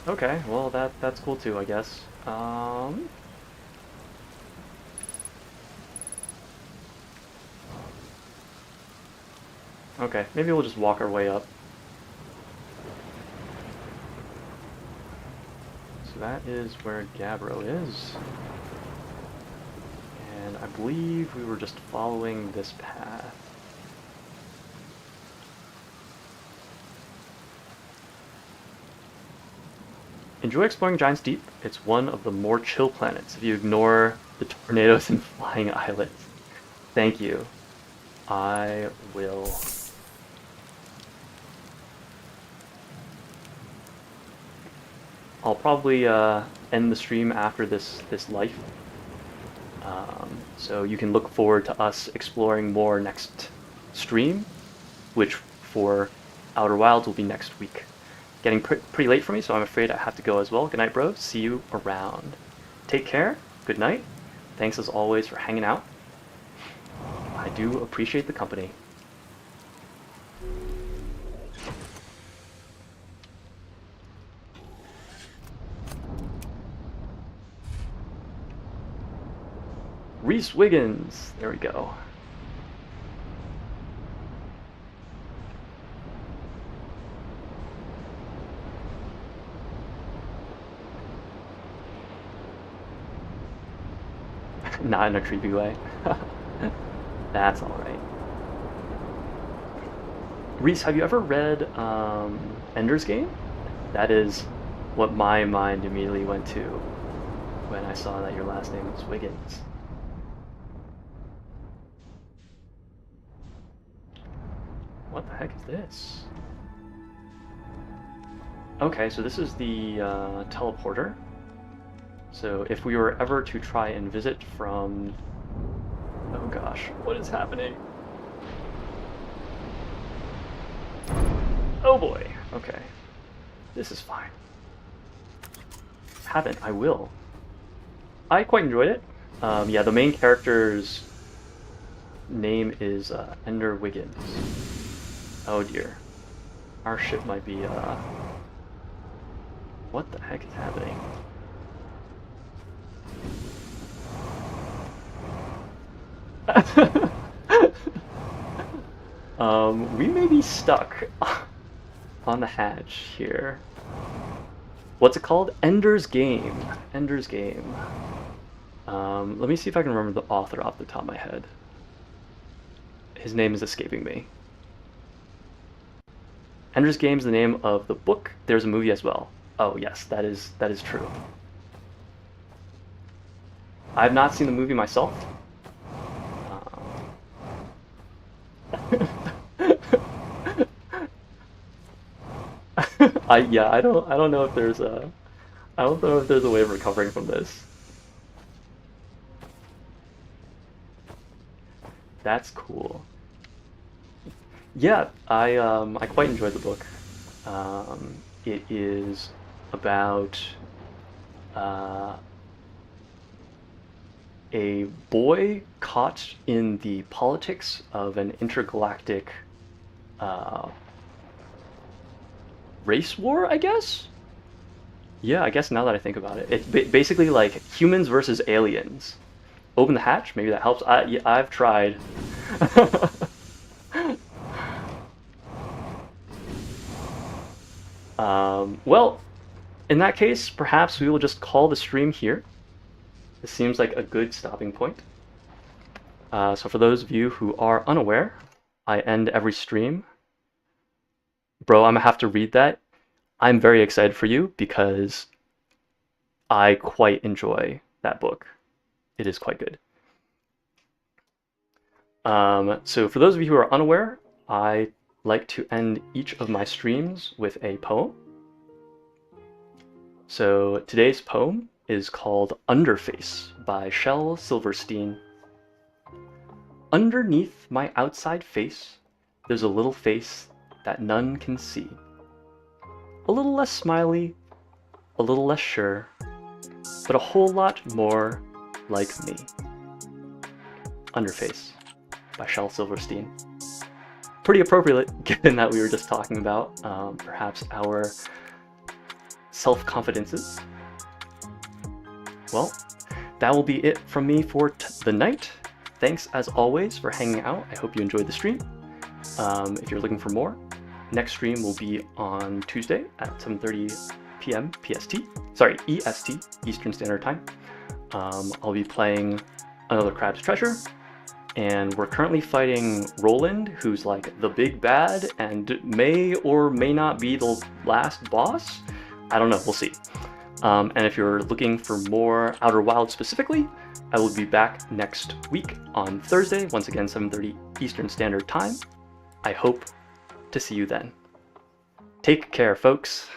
S1: Okay, well that's cool too, I guess. Okay, maybe we'll just walk our way up. So that is where Gabbro is. And I believe we were just following this path. Enjoy exploring Giant's Deep. It's one of the more chill planets if you ignore the tornadoes and flying islets. Thank you. I will. I'll probably end the stream after this life. So you can look forward to us exploring more next stream, which for Outer Wilds will be next week. Getting pretty late for me, so I'm afraid I have to go as well. Good night, bro. See you around. Take care. Good night. Thanks as always for hanging out. I do appreciate the company. Reese Wiggins. There we go. Not in a creepy way. That's alright. Reese, have you ever read Ender's Game? That is what my mind immediately went to when I saw that your last name was Wiggins. What the heck is this? Okay, so this is the teleporter. So if we were ever to try and visit from... Oh gosh, what is happening? Oh boy, okay. This is fine. Haven't, I will. I quite enjoyed it. Yeah, the main character's name is Ender Wiggins. Oh dear. Our ship might be, What the heck is happening? We may be stuck on the hatch here. What's it called? Ender's Game. Ender's Game. Let me see if I can remember the author off the top of my head. His name is escaping me. Ender's Game is the name of the book. There's a movie as well. Oh yes, that is true. I have not seen the movie myself. I don't know if there's a way of recovering from this. That's cool. Yeah, I quite enjoyed the book. It is about a boy caught in the politics of an intergalactic race war, I guess? Yeah, I guess now that I think about it. It's basically like humans versus aliens. Open the hatch, maybe that helps. Yeah, I've tried. Well, in that case, perhaps we will just call the stream here. This seems like a good stopping point. So for those of you who are unaware, I end every stream. Bro, I'm gonna have to read that. I'm very excited for you because I quite enjoy that book. It is quite good. So for those of you who are unaware, I like to end each of my streams with a poem. So today's poem is called Underface by Shel Silverstein. Underneath my outside face, there's a little face that none can see. A little less smiley, a little less sure, but a whole lot more like me. Underface by Shel Silverstein. Pretty appropriate given that we were just talking about perhaps our self-confidences. Well, that will be it from me for the night. Thanks as always for hanging out. I hope you enjoyed the stream. If you're looking for more, next stream will be on Tuesday at 7:30 p.m. EST, Eastern Standard Time. I'll be playing another Crab's Treasure, and we're currently fighting Roland, who's like the big bad and may or may not be the last boss. I don't know, we'll see. And if you're looking for more Outer Wilds specifically, I will be back next week on Thursday, once again 7:30 Eastern Standard Time. I hope to see you then. Take care, folks.